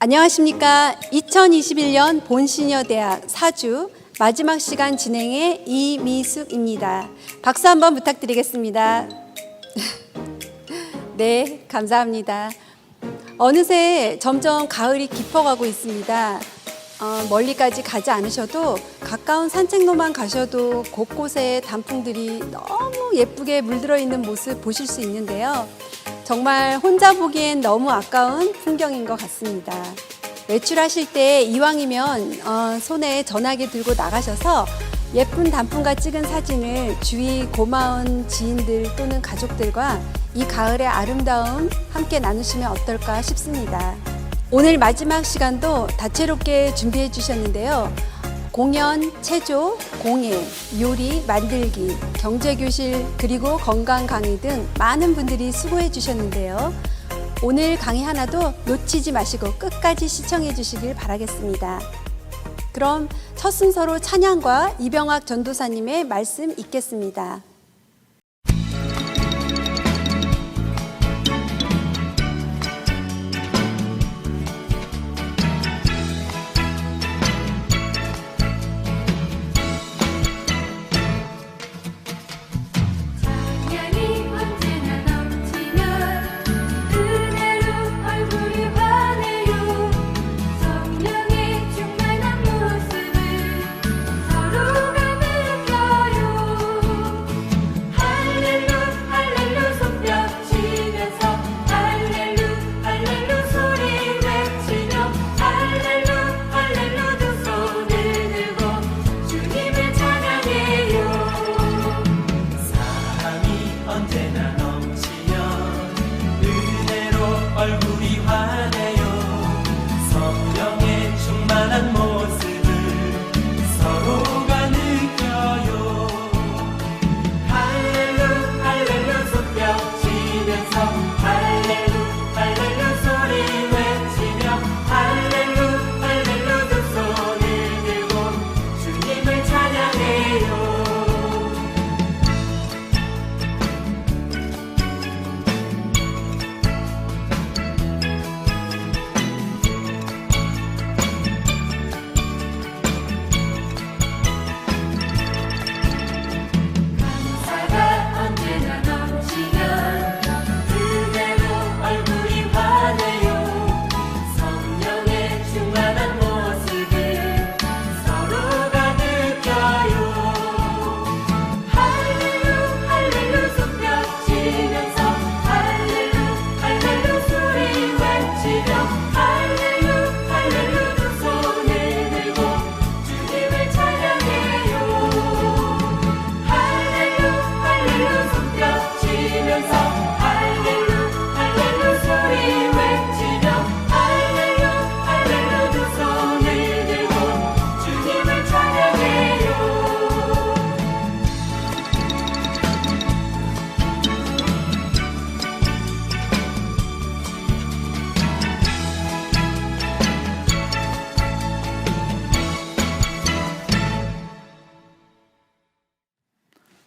안녕하십니까. 2021년 본시니어대학 4주 마지막 시간 진행의 이미숙입니다. 박수 한번 부탁드리겠습니다. 네, 감사합니다. 어느새 점점 가을이 깊어가고 있습니다. 멀리까지 가지 않으셔도 가까운 산책로만 가셔도 곳곳에 단풍들이 너무 예쁘게 물들어 있는 모습 보실 수 있는데요. 정말 혼자 보기엔 너무 아까운 풍경인 것 같습니다. 외출하실 때 이왕이면 손에 전화기 들고 나가셔서 예쁜 단풍과 찍은 사진을 주위 고마운 지인들 또는 가족들과 이 가을의 아름다움 함께 나누시면 어떨까 싶습니다. 오늘 마지막 시간도 다채롭게 준비해 주셨는데요. 공연, 체조, 공예, 요리, 만들기, 경제교실, 그리고 건강 강의 등 많은 분들이 수고해 주셨는데요. 오늘 강의 하나도 놓치지 마시고 끝까지 시청해 주시길 바라겠습니다. 그럼 첫 순서로 찬양과 이병학 전도사님의 말씀 읽겠습니다.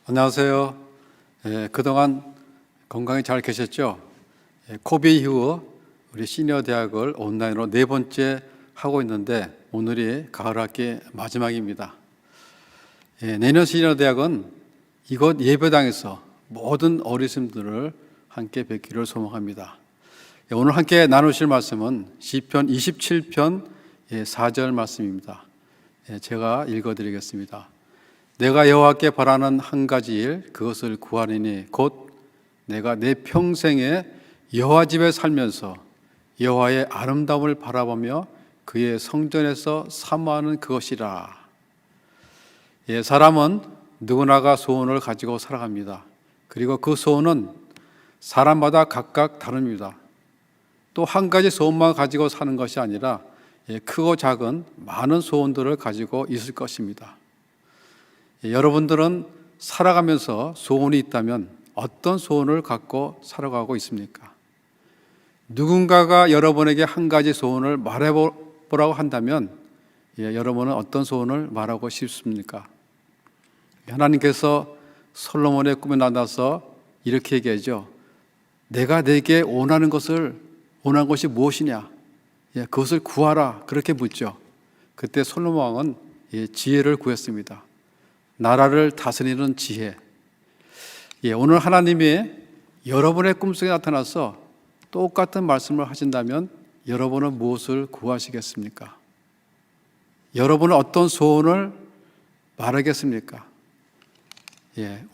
안녕하세요. 그동안 건강히 잘 계셨죠? 코비드 이후 우리 시니어 대학을 온라인으로 4번째 하고 있는데 오늘이 가을 학기 마지막입니다. 내년 시니어 대학은 이곳 예배당에서 모든 어르신들을 함께 뵙기를 소망합니다. 오늘 함께 나누실 말씀은 시편 27편 4절 말씀입니다. 제가 읽어드리겠습니다. 내가 여호와께 바라는 한 가지 일 그것을 구하리니 곧 내가 내 평생에 여호와 집에 살면서 여호와의 아름다움을 바라보며 그의 성전에서 사모하는 그것이라. 사람은 누구나가 소원을 가지고 살아갑니다. 그리고 그 소원은 사람마다 각각 다릅니다. 또 한 가지 소원만 가지고 사는 것이 아니라 크고 작은 많은 소원들을 가지고 있을 것입니다. 여러분들은 살아가면서 소원이 있다면 어떤 소원을 갖고 살아가고 있습니까? 누군가가 여러분에게 한 가지 소원을 말해보라고 한다면 여러분은 어떤 소원을 말하고 싶습니까? 하나님께서 솔로몬의 꿈에 나타나서 이렇게 얘기하죠. 내가 내게 원하는 것이 무엇이냐? 그것을 구하라 그렇게 묻죠. 그때 솔로몬 왕은 지혜를 구했습니다. 나라를 다스리는 지혜. 오늘 하나님이 여러분의 꿈속에 나타나서 똑같은 말씀을 하신다면 여러분은 무엇을 구하시겠습니까? 여러분은 어떤 소원을 말하겠습니까?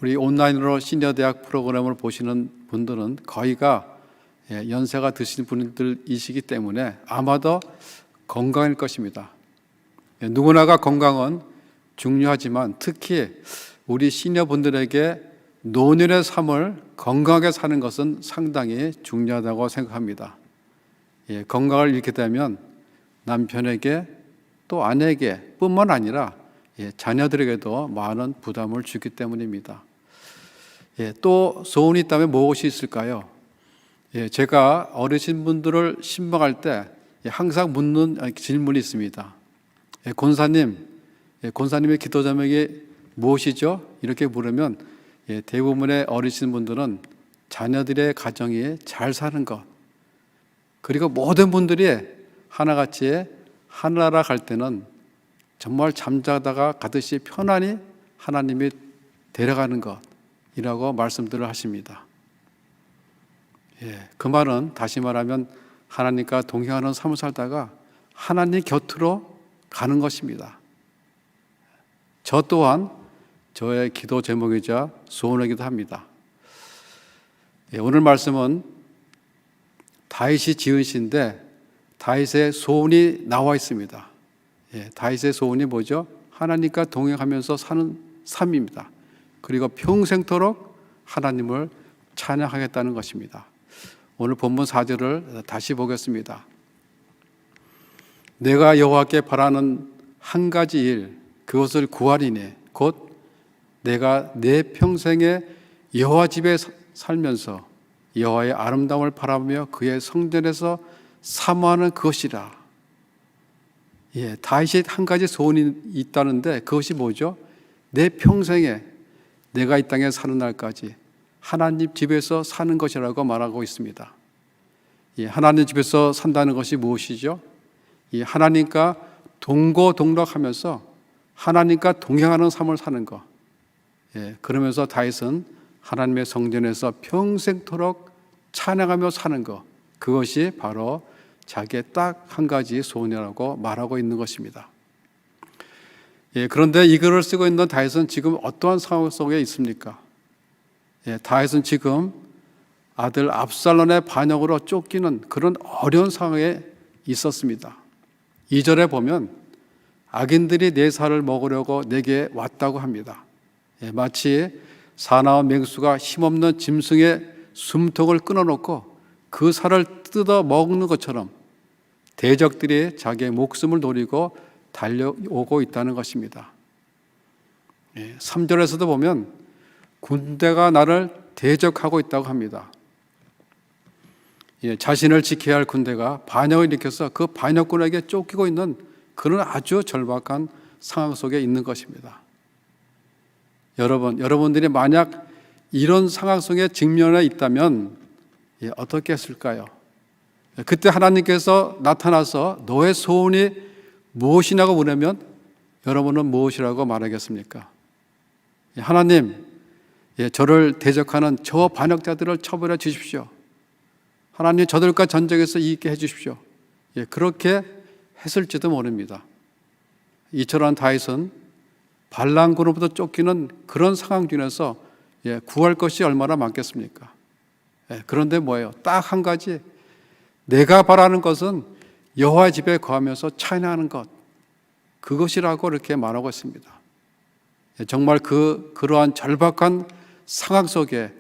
우리 온라인으로 시니어대학 프로그램을 보시는 분들은 거의가 연세가 드신 분들이시기 때문에 아마도 건강일 것입니다. 누구나가 건강은 중요하지만 특히 우리 시니어분들에게 노년의 삶을 건강하게 사는 것은 상당히 중요하다고 생각합니다. 건강을 잃게 되면 남편에게 또 아내에게 뿐만 아니라 자녀들에게도 많은 부담을 주기 때문입니다. 또 소원이 있다면 무엇이 있을까요? 제가 어르신분들을 신방할 때 항상 묻는 질문이 있습니다. 권사님의 기도 제목이 무엇이죠? 이렇게 물으면 대부분의 어르신분들은 자녀들의 가정이 잘 사는 것, 그리고 모든 분들이 하나같이 하늘나라 갈 때는 정말 잠자다가 가듯이 편안히 하나님이 데려가는 것이라고 말씀들을 하십니다. 그 말은 다시 말하면 하나님과 동행하는 삶을 살다가 하나님 곁으로 가는 것입니다. 저 또한 저의 기도 제목이자 소원이기도 합니다. 오늘 말씀은 다윗이 지은 시인데 다윗의 소원이 나와 있습니다. 다윗의 소원이 뭐죠? 하나님과 동행하면서 사는 삶입니다. 그리고 평생토록 하나님을 찬양하겠다는 것입니다. 오늘 본문 4절을 다시 보겠습니다. 내가 여호와께 바라는 한 가지 일, 그것을 구하리니 곧 내가 내 평생에 여호와 집에 살면서 여호와의 아름다움을 바라보며 그의 성전에서 사모하는 그것이라. 다윗이 한 가지 소원이 있다는데 그것이 뭐죠? 내 평생에 내가 이 땅에 사는 날까지 하나님 집에서 사는 것이라고 말하고 있습니다. 하나님 집에서 산다는 것이 무엇이죠? 하나님과 동고동락하면서 하나님과 동행하는 삶을 사는 것. 그러면서 다윗은 하나님의 성전에서 평생토록 찬양하며 사는 것, 그것이 바로 자기의 딱 한 가지 소원이라고 말하고 있는 것입니다. 그런데 이 글을 쓰고 있는 다윗은 지금 어떠한 상황 속에 있습니까? 다윗은 지금 아들 압살롬의 반역으로 쫓기는 그런 어려운 상황에 있었습니다. 2절에 보면 악인들이 내 살을 먹으려고 내게 왔다고 합니다. 마치 사나운 맹수가 힘없는 짐승의 숨통을 끊어놓고 그 살을 뜯어 먹는 것처럼 대적들이 자기의 목숨을 노리고 달려오고 있다는 것입니다. 3절에서도 보면 군대가 나를 대적하고 있다고 합니다. 자신을 지켜야 할 군대가 반역을 일으켜서 그 반역군에게 쫓기고 있는 그런 아주 절박한 상황 속에 있는 것입니다. 여러분들이 만약 이런 상황 속에 직면해 있다면 어떻게 했을까요? 그때 하나님께서 나타나서 너의 소원이 무엇이냐고 물으면 여러분은 무엇이라고 말하겠습니까? 하나님, 저를 대적하는 저 반역자들을 처벌해 주십시오. 하나님, 저들과 전쟁에서 이기게 해 주십시오. 그렇게 했을지도 모릅니다. 이처럼 다윗은 반란군으로부터 쫓기는 그런 상황 중에서 구할 것이 얼마나 많겠습니까? 그런데 뭐예요? 딱 한 가지, 내가 바라는 것은 여호와의 집에 거하면서 찬양하는 것, 그것이라고 이렇게 말하고 있습니다. 정말 그러한 절박한 상황 속에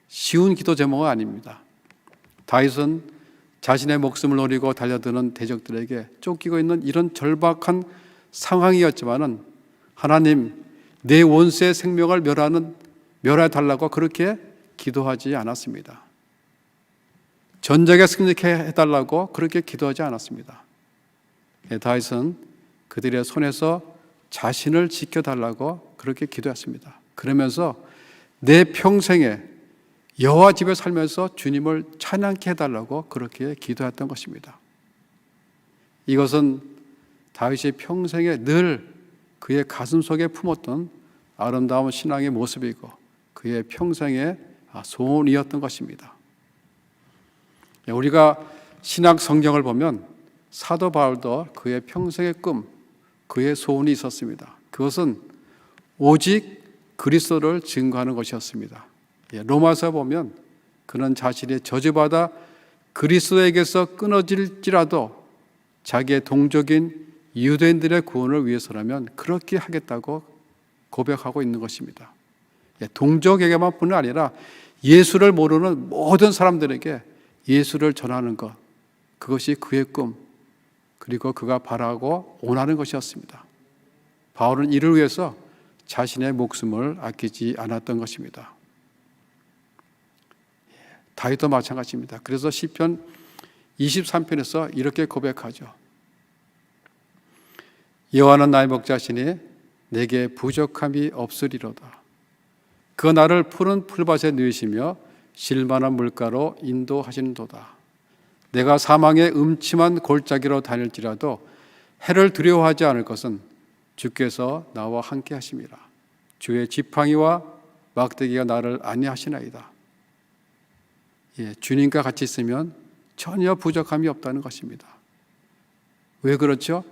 쉬운 기도 제목은 아닙니다. 다윗은 자신의 목숨을 노리고 달려드는 대적들에게 쫓기고 있는 이런 절박한 상황이었지만은 하나님, 내 원수의 생명을 멸해 달라고 그렇게 기도하지 않았습니다. 전쟁에 승리케 해달라고 그렇게 기도하지 않았습니다. 다윗은 그들의 손에서 자신을 지켜달라고 그렇게 기도했습니다. 그러면서 내 평생에 여호와 집에 살면서 주님을 찬양케 해달라고 그렇게 기도했던 것입니다. 이것은 다윗이 평생에 늘 그의 가슴 속에 품었던 아름다운 신앙의 모습이고 그의 평생의 소원이었던 것입니다. 우리가 신약 성경을 보면 사도 바울도 그의 평생의 꿈, 그의 소원이 있었습니다. 그것은 오직 그리스도를 증거하는 것이었습니다. 로마서 보면 그는 자신이 저주받아 그리스도에게서 끊어질지라도 자기의 동족인 유대인들의 구원을 위해서라면 그렇게 하겠다고 고백하고 있는 것입니다. 동족에게만 뿐만 아니라 예수를 모르는 모든 사람들에게 예수를 전하는 것, 그것이 그의 꿈, 그리고 그가 바라고 원하는 것이었습니다. 바울은 이를 위해서 자신의 목숨을 아끼지 않았던 것입니다. 다윗도 마찬가지입니다. 그래서 시편 23편에서 이렇게 고백하죠. 여호와는 나의 목자시니 내게 부족함이 없으리로다. 그 나를 푸른 풀밭에 누이시며 실만한 물가로 인도하시는도다. 내가 사망의 음침한 골짜기로 다닐지라도 해를 두려워하지 않을 것은 주께서 나와 함께 하심이라. 주의 지팡이와 막대기가 나를 안위하시나이다. 주님과 같이 있으면 전혀 부족함이 없다는 것입니다. 왜 그렇죠?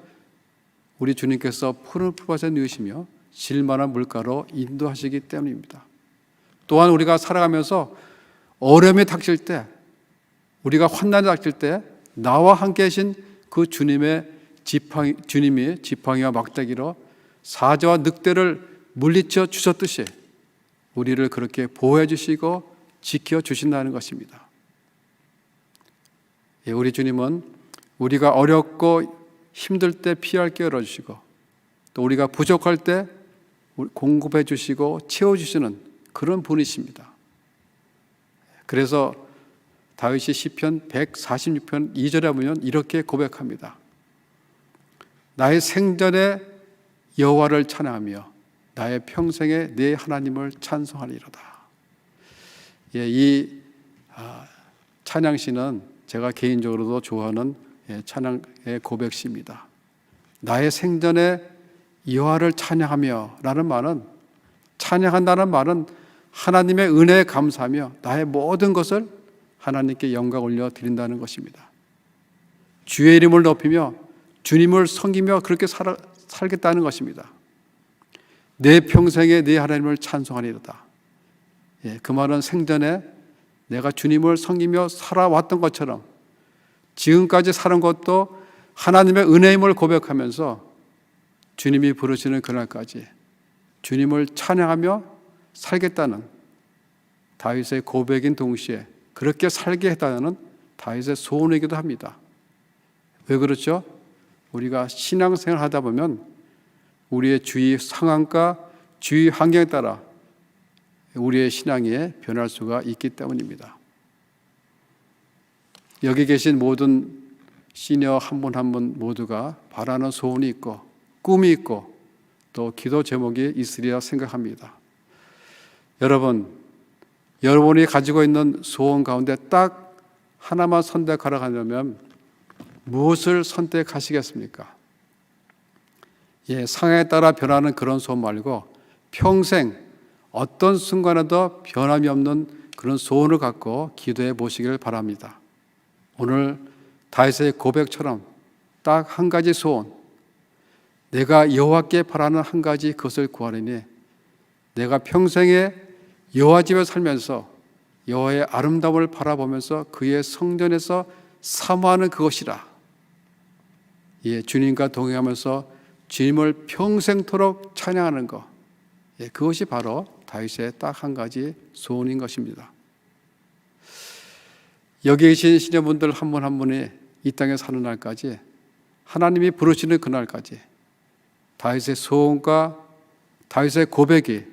우리 주님께서 푸른 풀밭에 누우시며 실만한 물가로 인도하시기 때문입니다. 또한 우리가 살아가면서 어려움이 닥칠 때, 우리가 환난이 닥칠 때 나와 함께 계신 그 주님이 지팡이와 막대기로 사자와 늑대를 물리쳐 주셨듯이 우리를 그렇게 보호해 주시고 지켜 주신다는 것입니다. 우리 주님은 우리가 어렵고 힘들 때 피할 길 열어주시고 또 우리가 부족할 때 공급해 주시고 채워주시는 그런 분이십니다. 그래서 다윗이 시편 146편 2절에 보면 이렇게 고백합니다. 나의 생전에 여호와를 찬양하며 나의 평생에 내 하나님을 찬송하리로다. 이 찬양시는 제가 개인적으로도 좋아하는 찬양의 고백시입니다. 나의 생전에 여호와를 찬양하며 라는 말은, 찬양한다는 말은 하나님의 은혜에 감사하며 나의 모든 것을 하나님께 영광 올려 드린다는 것입니다. 주의 이름을 높이며 주님을 섬기며 그렇게 살겠다는 것입니다. 내 평생에 내 하나님을 찬송하리로다. 그 말은 생전에 내가 주님을 섬기며 살아왔던 것처럼 지금까지 사는 것도 하나님의 은혜임을 고백하면서 주님이 부르시는 그날까지 주님을 찬양하며 살겠다는 다윗의 고백인 동시에 그렇게 살게 해달라는 다윗의 소원이기도 합니다. 왜 그렇죠? 우리가 신앙생활 하다 보면 우리의 주위 상황과 주위 환경에 따라 우리의 신앙이 변할 수가 있기 때문입니다. 여기 계신 모든 시니어 한 분 한 분 모두가 바라는 소원이 있고 꿈이 있고 또 기도 제목이 있으리라 생각합니다. 여러분이 가지고 있는 소원 가운데 딱 하나만 선택하라고 하려면 무엇을 선택하시겠습니까? 상황에 따라 변하는 그런 소원 말고 평생 어떤 순간에도 변함이 없는 그런 소원을 갖고 기도해 보시길 바랍니다. 오늘 다윗의 고백처럼 딱 한 가지 소원, 내가 여호와께 바라는 한 가지 그것을 구하리니 내가 평생에 여호와 집에 살면서 여호와의 아름다움을 바라보면서 그의 성전에서 사모하는 그것이라. 주님과 동행하면서 주님을 평생토록 찬양하는 것, 그것이 바로 다윗의 딱 한 가지 소원인 것입니다. 여기 계신 시녀분들 한 분 한 분이 이 땅에 사는 날까지, 하나님이 부르시는 그날까지 다윗의 소원과 다윗의 고백이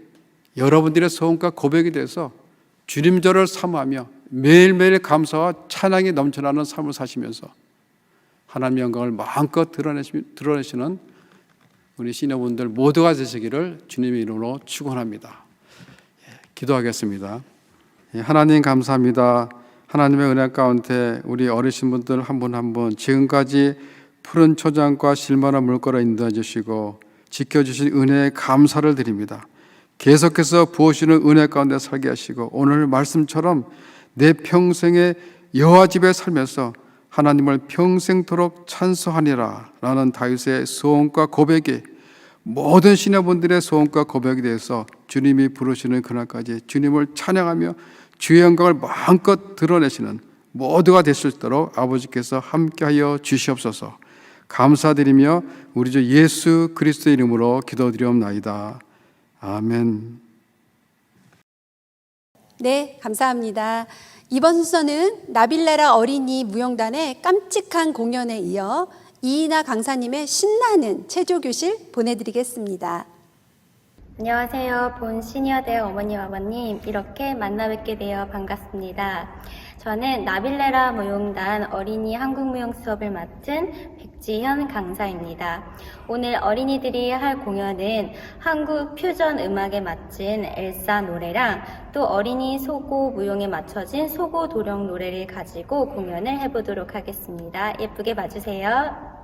여러분들의 소원과 고백이 돼서 주님절을 사모하며 매일매일 감사와 찬양이 넘쳐나는 삶을 사시면서 하나님의 영광을 마음껏 드러내시는 우리 시녀분들 모두가 되시기를 주님의 이름으로 축원합니다. 기도하겠습니다. 하나님 감사합니다. 하나님의 은혜 가운데 우리 어르신 분들 한 분 한 분 지금까지 푸른 초장과 실만한 물가로 인도해 주시고 지켜주신 은혜에 감사를 드립니다. 계속해서 부어주시는 은혜 가운데 살게 하시고 오늘 말씀처럼 내 평생에 여호와 집에 살면서 하나님을 평생토록 찬송하니라 라는 다윗의 소원과 고백이 모든 신하분들의 소원과 고백에 대해서 주님이 부르시는 그날까지 주님을 찬양하며 주의 영광을 마음껏 드러내시는 모두가 될 수 있도록 아버지께서 함께하여 주시옵소서. 감사드리며 우리 주 예수 그리스도의 이름으로 기도드리옵나이다. 아멘. 네, 감사합니다. 이번 순서는 나빌레라 어린이 무용단의 깜찍한 공연에 이어 이이나 강사님의 신나는 체조교실 보내드리겠습니다. 안녕하세요. 본 시니어대 어머님, 아버님, 이렇게 만나 뵙게 되어 반갑습니다. 저는 나빌레라 무용단 어린이 한국무용 수업을 맡은 백지현 강사입니다. 오늘 어린이들이 할 공연은 한국 퓨전 음악에 맞춘 엘사 노래랑 또 어린이 소고 무용에 맞춰진 소고 도령 노래를 가지고 공연을 해보도록 하겠습니다. 예쁘게 봐주세요.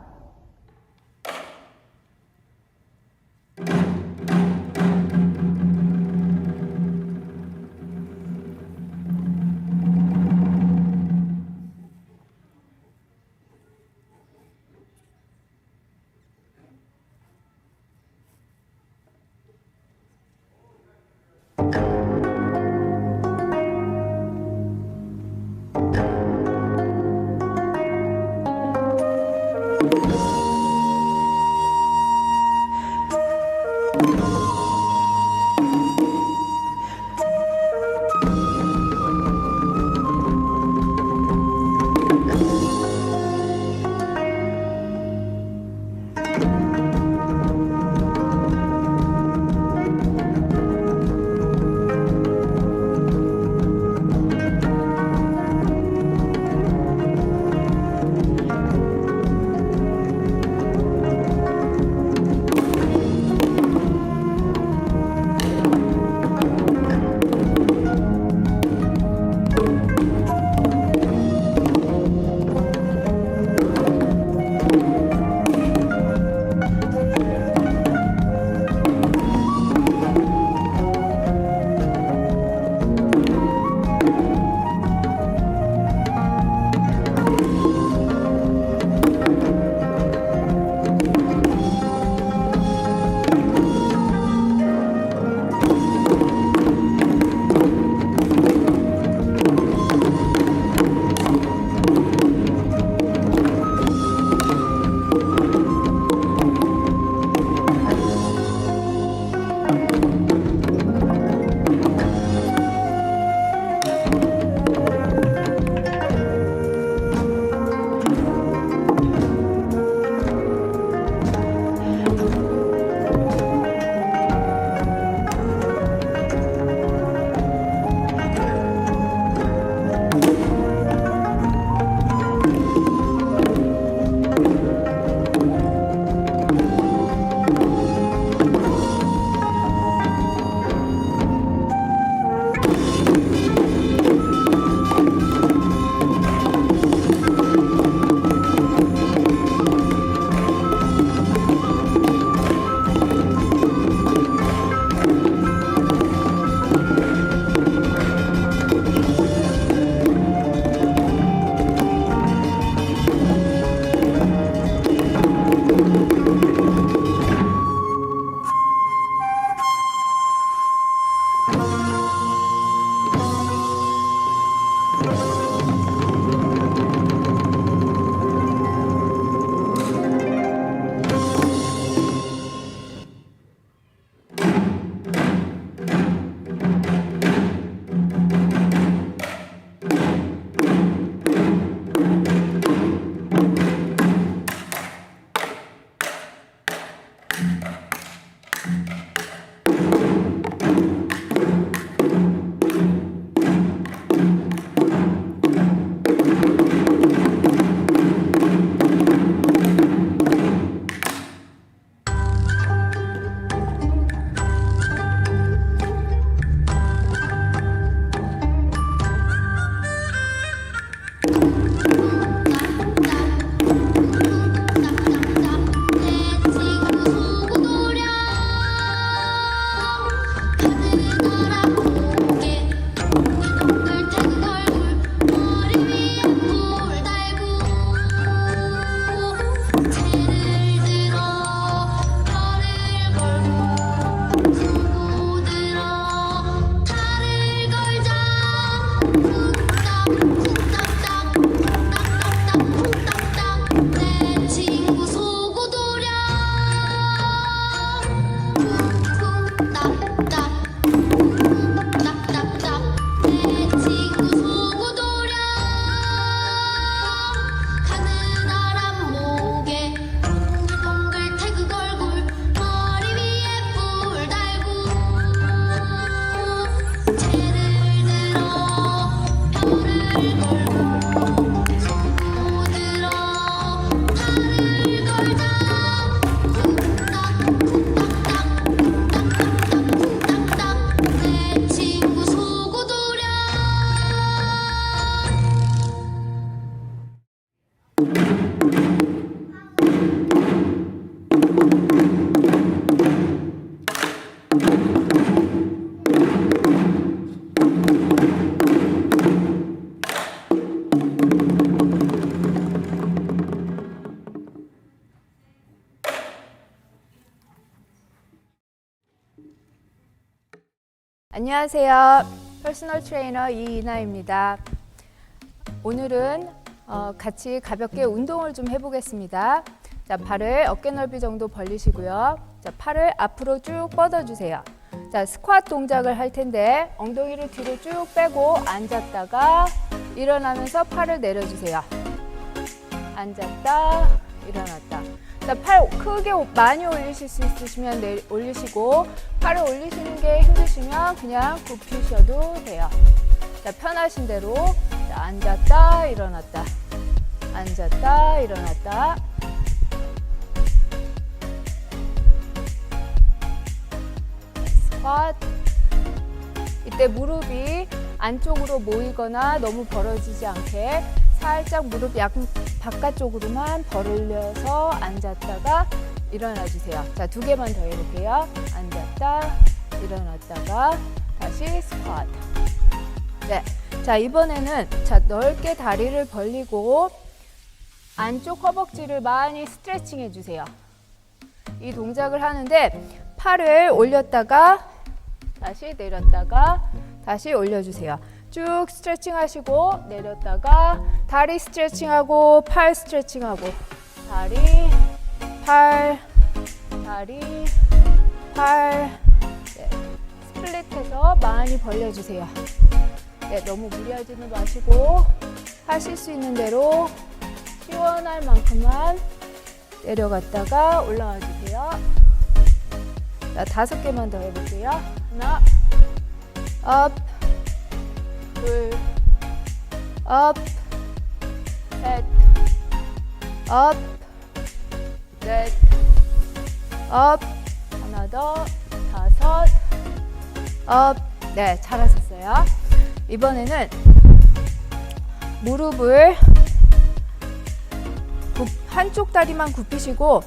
안녕하세요. 퍼스널 트레이너 이이나입니다. 오늘은 같이 가볍게 운동을 좀 해보겠습니다. 자, 발을 어깨 넓이 정도 벌리시고요. 자, 팔을 앞으로 쭉 뻗어주세요. 자, 스쿼트 동작을 할 텐데 엉덩이를 뒤로 쭉 빼고 앉았다가 일어나면서 팔을 내려주세요. 앉았다, 일어났다. 자, 팔 크게 많이 올리실 수 있으시면 올리시고, 팔을 올리시는 게 힘드시면 그냥 굽히셔도 돼요. 자, 편하신 대로. 자, 앉았다, 일어났다. 앉았다, 일어났다. 스쿼트. 이때 무릎이 안쪽으로 모이거나 너무 벌어지지 않게 살짝 무릎 바깥쪽으로만 벌려서 앉았다가 일어나 주세요. 자, 2개만 더 해볼게요. 앉았다, 일어났다가 다시 스쿼트. 네. 자, 이번에는 넓게 다리를 벌리고 안쪽 허벅지를 많이 스트레칭 해주세요. 이 동작을 하는데 팔을 올렸다가 다시 내렸다가 다시 올려주세요. 쭉 스트레칭 하시고 내렸다가 다리 스트레칭하고 팔 스트레칭하고 다리, 팔, 다리, 팔. 네. 스플릿해서 많이 벌려주세요. 네, 너무 무리하지는 마시고 하실 수 있는 대로 시원할 만큼만 내려갔다가 올라와 주세요. 자, 5개만 더 해볼게요. 하나, 업, 둘, 업, 셋, 업, 넷, 업, 하나 더, 5, 업. 네, 잘하셨어요. 이번에는 무릎을 한쪽 다리만 굽히시고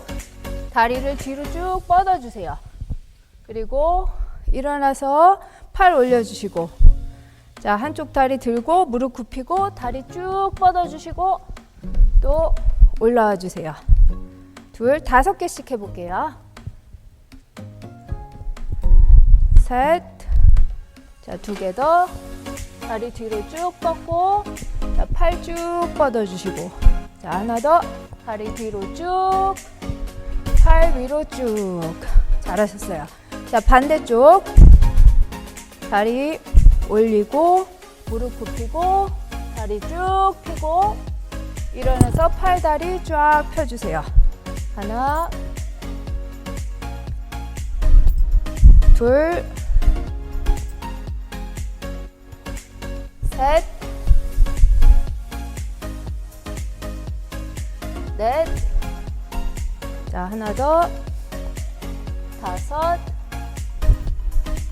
다리를 뒤로 쭉 뻗어주세요. 그리고 일어나서 팔 올려주시고, 자, 한쪽 다리 들고 무릎 굽히고 다리 쭉 뻗어주시고 또 올라와 주세요. 5개씩 해볼게요. 셋. 자, 2개 더. 다리 뒤로 쭉 뻗고, 자, 팔 쭉 뻗어주시고, 자, 하나 더. 다리 뒤로 쭉, 팔 위로 쭉. 잘하셨어요. 자, 반대쪽. 다리 올리고, 무릎 굽히고, 다리 쭉 펴고, 일어나서 팔, 다리 쫙 펴주세요. 하나, 둘, 셋, 넷, 자, 하나 더, 5,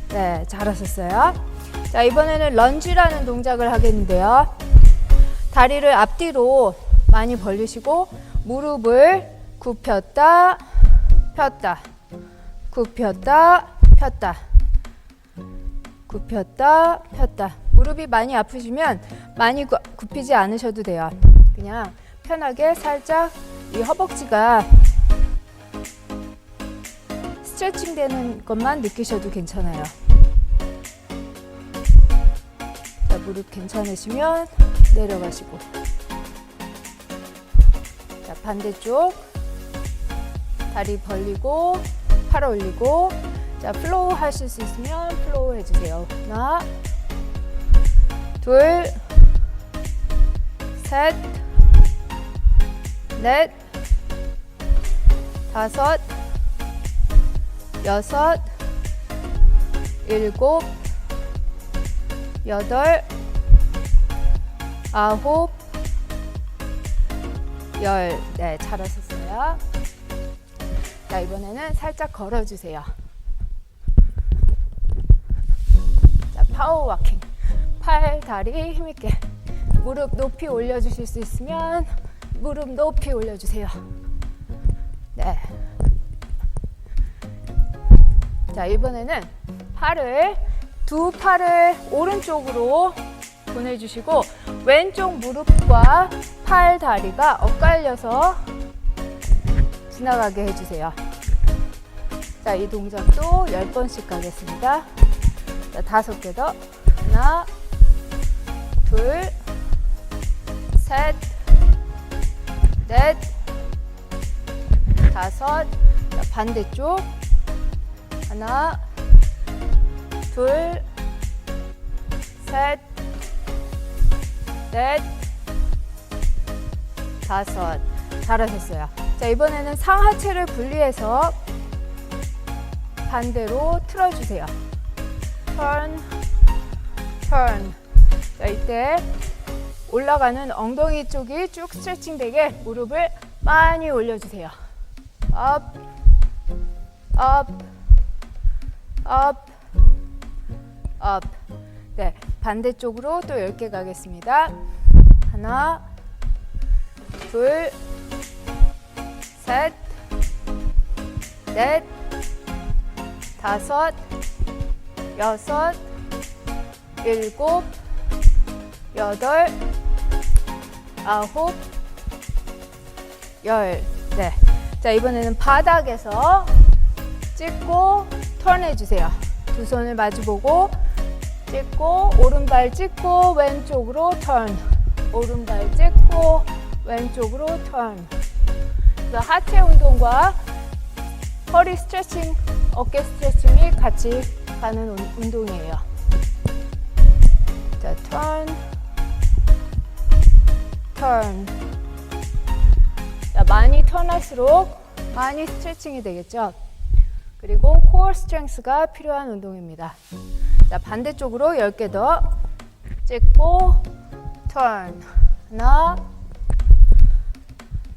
네, 잘하셨어요. 자, 이번에는 런지라는 동작을 하겠는데요. 다리를 앞뒤로 많이 벌리시고 무릎을 굽혔다, 폈다, 굽혔다, 폈다, 굽혔다, 폈다. 무릎이 많이 아프시면 많이 굽히지 않으셔도 돼요. 그냥 편하게 살짝 이 허벅지가 스트레칭 되는 것만 느끼셔도 괜찮아요. 자, 무릎 괜찮으시면 내려가시고, 자, 반대쪽 다리 벌리고 팔 올리고, 자, 플로우 하실 수 있으면 플로우 해주세요. 하나, 둘, 셋, 넷, 5, 6, 7, 8, 9, 10. 네, 잘하셨어요. 자, 이번에는 살짝 걸어주세요. 자, 파워 워킹. 팔, 다리 힘있게. 무릎 높이 올려주실 수 있으면 무릎 높이 올려주세요. 네. 자, 이번에는 두 팔을 오른쪽으로 보내주시고 왼쪽 무릎과 팔, 다리가 엇갈려서 지나가게 해주세요. 자, 이 동작도 10번씩 가겠습니다. 자, 5개 더. 하나, 둘, 셋, 넷, 5. 자, 반대쪽. 하나, 둘, 셋, 넷, 5. 잘하셨어요. 자, 이번에는 상하체를 분리해서 반대로 틀어주세요. turn, turn. 자, 이때 올라가는 엉덩이 쪽이 쭉 스트레칭 되게 무릎을 많이 올려주세요. up, up, up, up. 네, 반대쪽으로 또 10개 가겠습니다. 하나, 둘, 셋, 넷, 5, 6, 7, 8, 9, 10. 네. 자, 이번에는 바닥에서 찍고 턴 해주세요. 두 손을 마주보고 찍고 오른발 찍고 왼쪽으로 턴. 오른발 찍고 왼쪽으로 턴. 그래서 하체 운동과 허리 스트레칭, 어깨 스트레칭이 같이 가는 운동이에요. 자, 턴, 턴. 자, 많이 턴할수록 많이 스트레칭이 되겠죠. 그리고 코어 스트렝스가 필요한 운동입니다. 자, 반대쪽으로 10개 더 찍고 턴. 하나,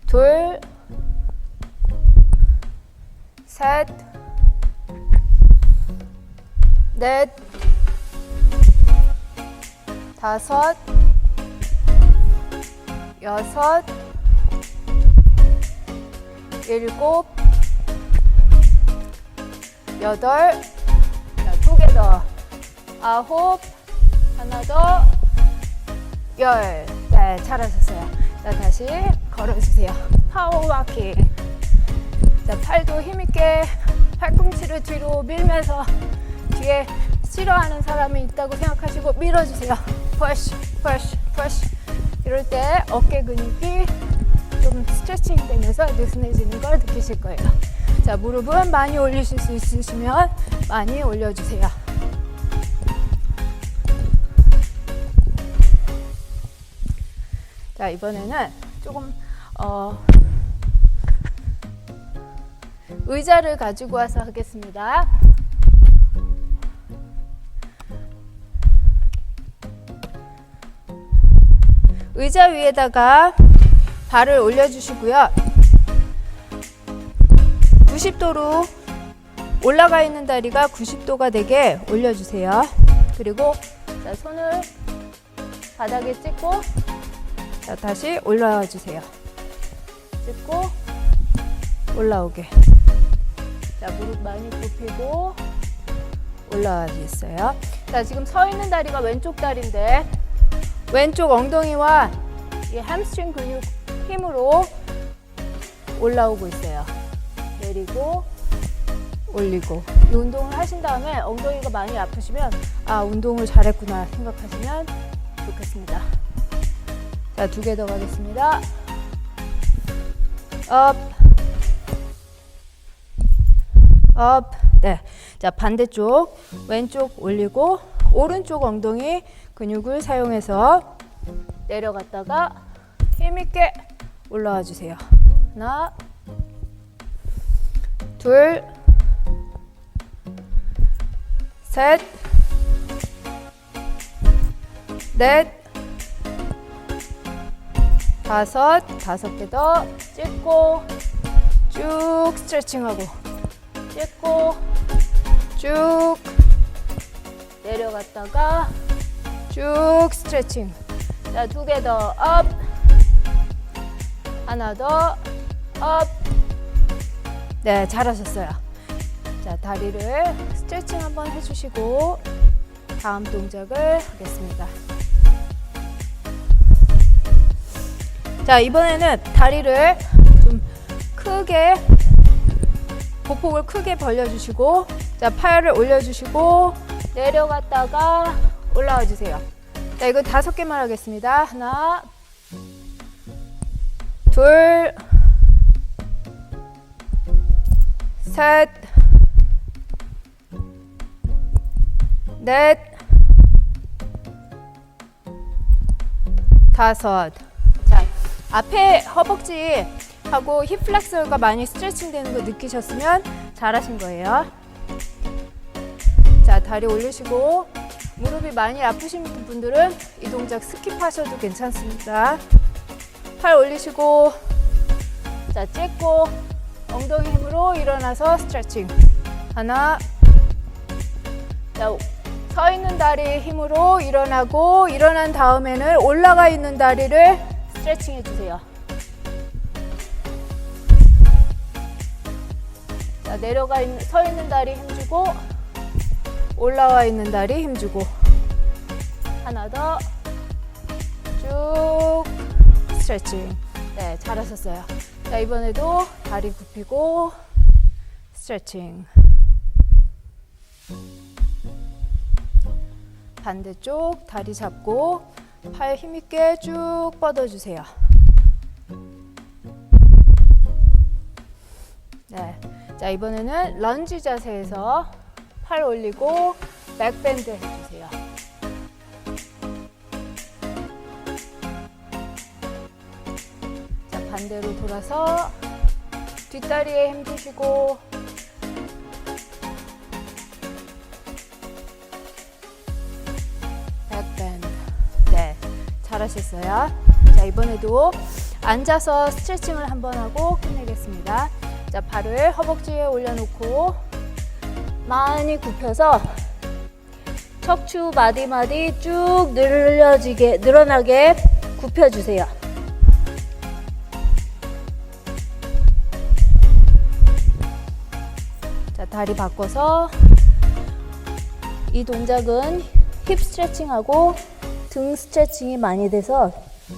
둘, 셋, 넷, 5, 6, 7, 8. 자, 2개 더. 9, 하나 더. 10. 네, 잘하셨어요. 자, 다시 걸어주세요. 파워 워킹. 자, 팔도 힘있게 팔꿈치를 뒤로 밀면서 뒤에 싫어하는 사람이 있다고 생각하시고 밀어주세요. 푸시, 푸시, 푸시. 이럴 때 어깨 근육이 좀 스트레칭 되면서 느슨해지는 걸 느끼실 거예요. 자, 무릎은 많이 올리실 수 있으시면 많이 올려주세요. 자, 이번에는 조금 의자를 가지고 와서 하겠습니다. 의자 위에다가 발을 올려주시고요. 90도로 올라가 있는 다리가 90도가 되게 올려주세요. 그리고 자, 손을 바닥에 찍고 자, 다시 올라와 주세요. 찍고 올라오게. 자, 무릎 많이 굽히고 올라와주겠어요. 자, 지금 서 있는 다리가 왼쪽 다리인데 왼쪽 엉덩이와 이 햄스트링 근육 힘으로 올라오고 있어요. 내리고 올리고. 이 운동을 하신 다음에 엉덩이가 많이 아프시면 아, 운동을 잘했구나 생각하시면 좋겠습니다. 자, 2개 더 가겠습니다. 업, 업. 네. 자, 반대쪽 왼쪽 올리고 오른쪽 엉덩이 근육을 사용해서 내려갔다가 힘있게 올라와 주세요. 하나, 둘, 셋, 넷, 5, 5개 더 찍고 쭉 스트레칭하고 찍고 쭉 내려갔다가 쭉 스트레칭. 자, 2개 더 업, 하나 더 업. 네, 잘하셨어요. 자, 다리를 스트레칭 한번 해주시고 다음 동작을 하겠습니다. 자, 이번에는 다리를 좀 크게 보폭을 크게 벌려주시고 자, 팔을 올려주시고 내려갔다가 올라와 주세요. 자, 이거 5개만 하겠습니다. 하나, 둘, 셋, 넷, 5. 자, 앞에 허벅지 하고 힙 플렉서가 많이 스트레칭 되는 거 느끼셨으면 잘하신 거예요. 자, 다리 올리시고 무릎이 많이 아프신 분들은 이 동작 스킵하셔도 괜찮습니다. 팔 올리시고, 자, 찢고 엉덩이 힘으로 일어나서 스트레칭. 하나, 자, 서 있는 다리 힘으로 일어나고, 일어난 다음에는 올라가 있는 다리를 스트레칭 해주세요. 자, 서 있는 다리 힘주고, 올라와 있는 다리 힘주고. 하나 더. 쭉 스트레칭. 네, 잘하셨어요. 자, 이번에도 다리 굽히고 스트레칭. 반대쪽 다리 잡고 팔 힘있게 쭉 뻗어주세요. 네, 자, 이번에는 런지 자세에서 팔 올리고 백밴드 해주세요. 자, 반대로 돌아서 뒷다리에 힘 주시고, 백밴드. 네, 잘하셨어요. 자, 이번에도 앉아서 스트레칭을 한번 하고 끝내겠습니다. 자, 발을 허벅지에 올려놓고 많이 굽혀서 척추 마디마디 쭉 늘어나게 굽혀주세요. 자, 다리 바꿔서 이 동작은 힙 스트레칭하고 등 스트레칭이 많이 돼서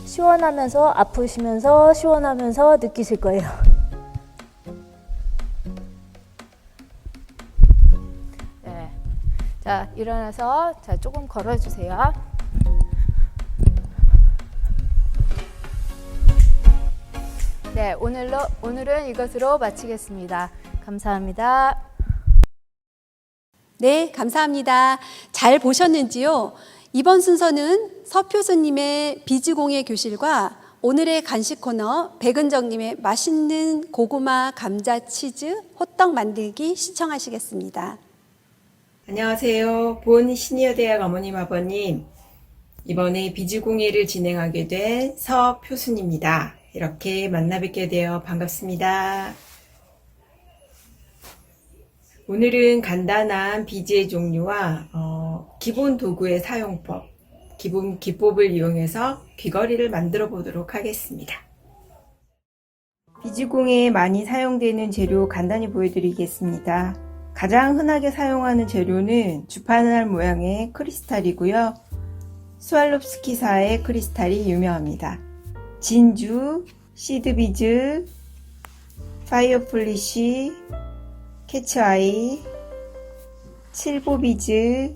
시원하면서 아프시면서 시원하면서 느끼실 거예요. 네. 자, 일어나서 자, 조금 걸어주세요. 네, 오늘은 이것으로 마치겠습니다. 감사합니다. 네, 감사합니다. 잘 보셨는지요? 이번 순서는 서표수님의 비즈공예 교실과 오늘의 간식 코너 백은정님의 맛있는 고구마 감자 치즈 호떡 만들기 시청하시겠습니다. 안녕하세요. 본 시니어대학 어머님 아버님. 이번에 비즈공예를 진행하게 된 서표순입니다. 이렇게 만나 뵙게 되어 반갑습니다. 오늘은 간단한 비즈의 종류와 기본 도구의 사용법, 기본 기법을 이용해서 귀걸이를 만들어 보도록 하겠습니다. 비즈공예에 많이 사용되는 재료 간단히 보여드리겠습니다. 가장 흔하게 사용하는 재료는 주파날 모양의 크리스탈이고요. 스왈롭스키사의 크리스탈이 유명합니다. 진주, 시드비즈, 파이어플리시, 캐츠아이, 칠보비즈,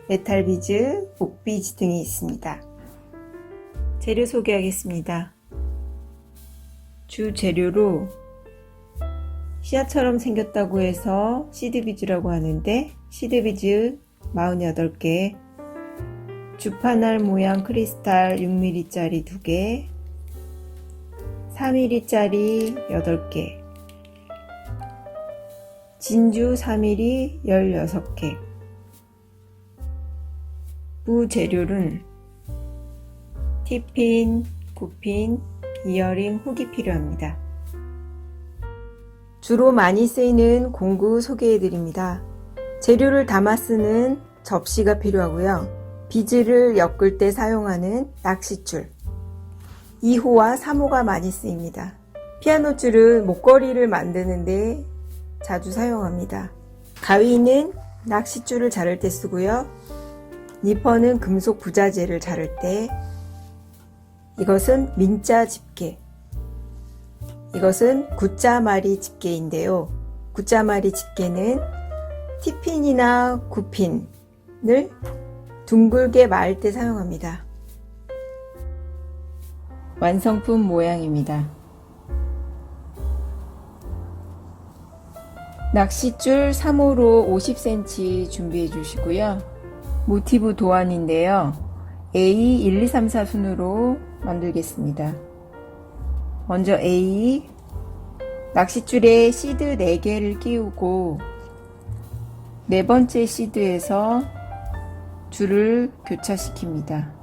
메탈비즈, 목비즈 등이 있습니다. 재료 소개하겠습니다. 주 재료로 씨앗처럼 생겼다고 해서 시드비즈라고 하는데 시드비즈 48개, 주파날 모양 크리스탈 6mm짜리 2개, 4mm짜리 8개, 진주 4mm 16개. 부재료는 T핀, 9핀, 이어링, 훅이 필요합니다. 주로 많이 쓰이는 공구 소개해드립니다. 재료를 담아 쓰는 접시가 필요하고요. 비즈를 엮을 때 사용하는 낚싯줄, 2호와 3호가 많이 쓰입니다. 피아노 줄은 목걸이를 만드는데 자주 사용합니다. 가위는 낚싯줄을 자를 때 쓰고요. 니퍼는 금속 부자재를 자를 때, 이것은 민자 집게, 이것은 굿자마리 집게인데요. 굿자마리 집게는 T핀이나 9핀, 둥글게 마을 때 사용합니다. 완성품 모양입니다. 낚싯줄 3호로 50cm 준비해 주시고요. 모티브 도안인데요. A 1, 2, 3, 4 순으로 만들겠습니다. 먼저 A, 낚싯줄에 시드 4개를 끼우고 네 번째 시드에서 줄을 교차시킵니다.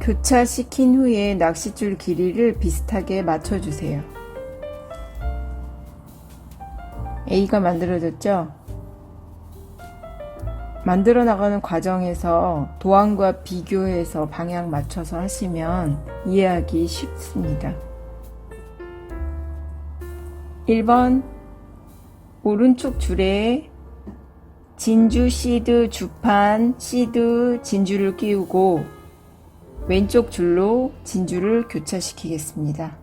교차시킨 후에 낚싯줄 길이를 비슷하게 맞춰주세요. A가 만들어졌죠? 만들어 나가는 과정에서 도안과 비교해서 방향 맞춰서 하시면 이해하기 쉽습니다. 1번 오른쪽 줄에 진주 시드 주판 시드 진주를 끼우고 왼쪽 줄로 진주를 교차시키겠습니다.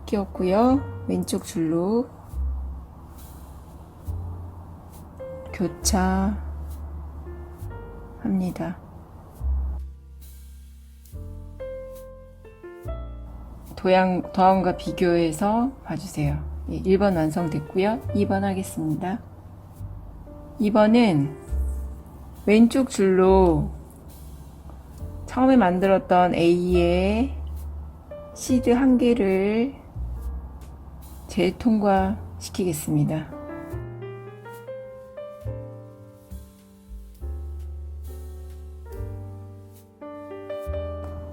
끼웠고요. 왼쪽 줄로 교차합니다. 도안과 비교해서 봐주세요. 1번 완성됐고요. 2번 하겠습니다. 2번은 왼쪽 줄로 처음에 만들었던 A의 시드 1개를 재통과시키겠습니다.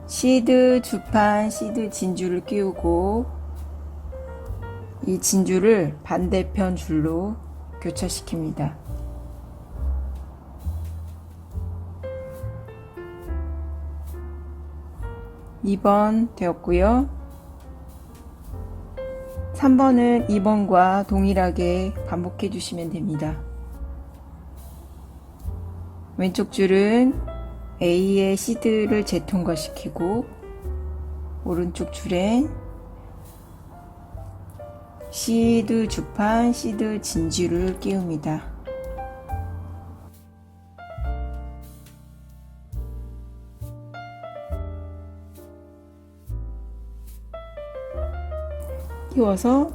시드 주판, 시드 진주를 끼우고 이 진주를 반대편 줄로 교차시킵니다. (2번) 되었고요. 3번은 2번과 동일하게 반복해 주시면 됩니다. 왼쪽 줄은 A의 시드를 재통과시키고 오른쪽 줄엔 시드 주판, 시드 진주를 끼웁니다. 끼워서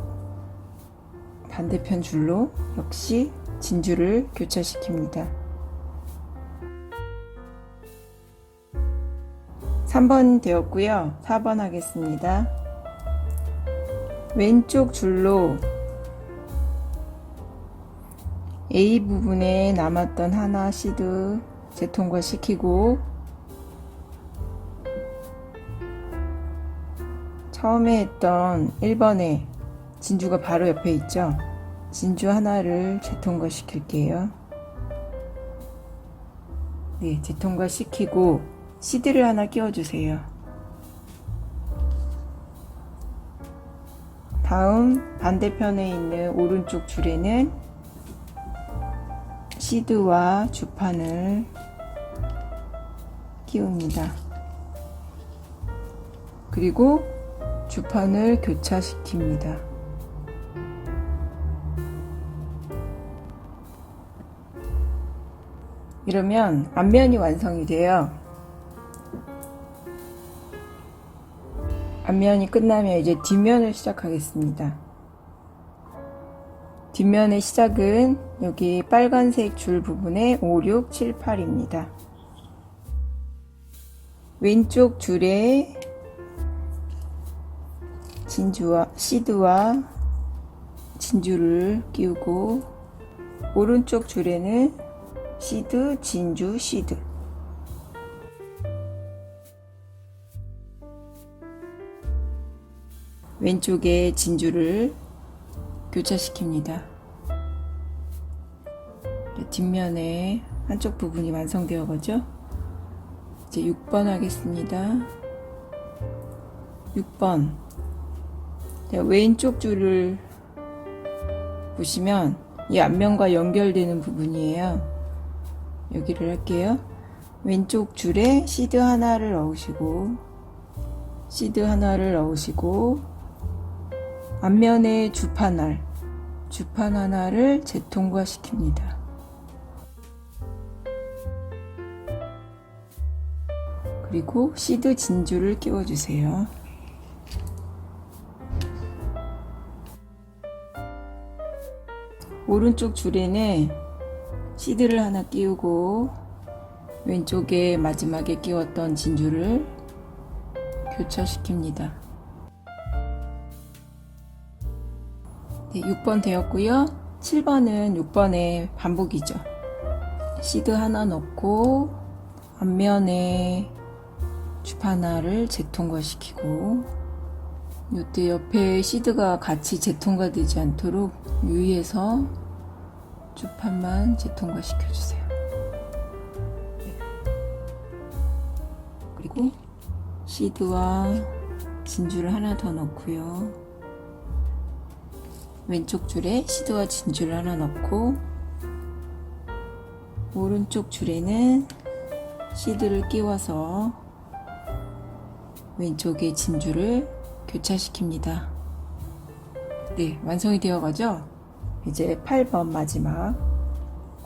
반대편 줄로 역시 진주를 교차시킵니다. 3번 되었고요. 4번 하겠습니다. 왼쪽 줄로 A 부분에 남았던 하나 시드 재통과시키고 처음에 했던 1번에 진주가 바로 옆에 있죠. 진주 하나를 재통과 시킬게요. 네, 재통과 시키고 시드를 하나 끼워주세요. 다음 반대편에 있는 오른쪽 줄에는 시드와 주판을 끼웁니다. 그리고 주판을 교차시킵니다. 이러면 앞면이 완성이 돼요. 앞면이 끝나면 이제 뒷면을 시작하겠습니다. 뒷면의 시작은 여기 빨간색 줄 부분에 5, 6, 7, 8입니다. 왼쪽 줄에 진주와 시드와 진주를 끼우고 오른쪽 줄에는 시드, 진주, 시드. 왼쪽에 진주를 교차시킵니다. 뒷면에 한쪽 부분이 완성되어 가죠. 이제 6번 하겠습니다. 6번. 왼쪽 줄을 보시면 이 앞면과 연결되는 부분이에요. 여기를 할게요. 왼쪽 줄에 시드 하나를 넣으시고 앞면에 주판알 하나를 재통과시킵니다. 그리고 시드 진주를 끼워주세요. 오른쪽 줄에는 시드를 하나 끼우고 왼쪽에 마지막에 끼웠던 진주를 교차시킵니다. 네, 6번 되었고요. 7번은 6번의 반복이죠. 시드 하나 넣고 앞면에 주판알을 재통과시키고 이때 옆에 시드가 같이 재통과되지 않도록 유의해서 주판만 재통과시켜주세요. 그리고 시드와 진주를 하나 더 넣고요. 왼쪽 줄에 시드와 진주를 하나 넣고 오른쪽 줄에는 시드를 끼워서 왼쪽에 진주를 교차시킵니다. 네, 완성이 되어 가죠? 이제 8번 마지막.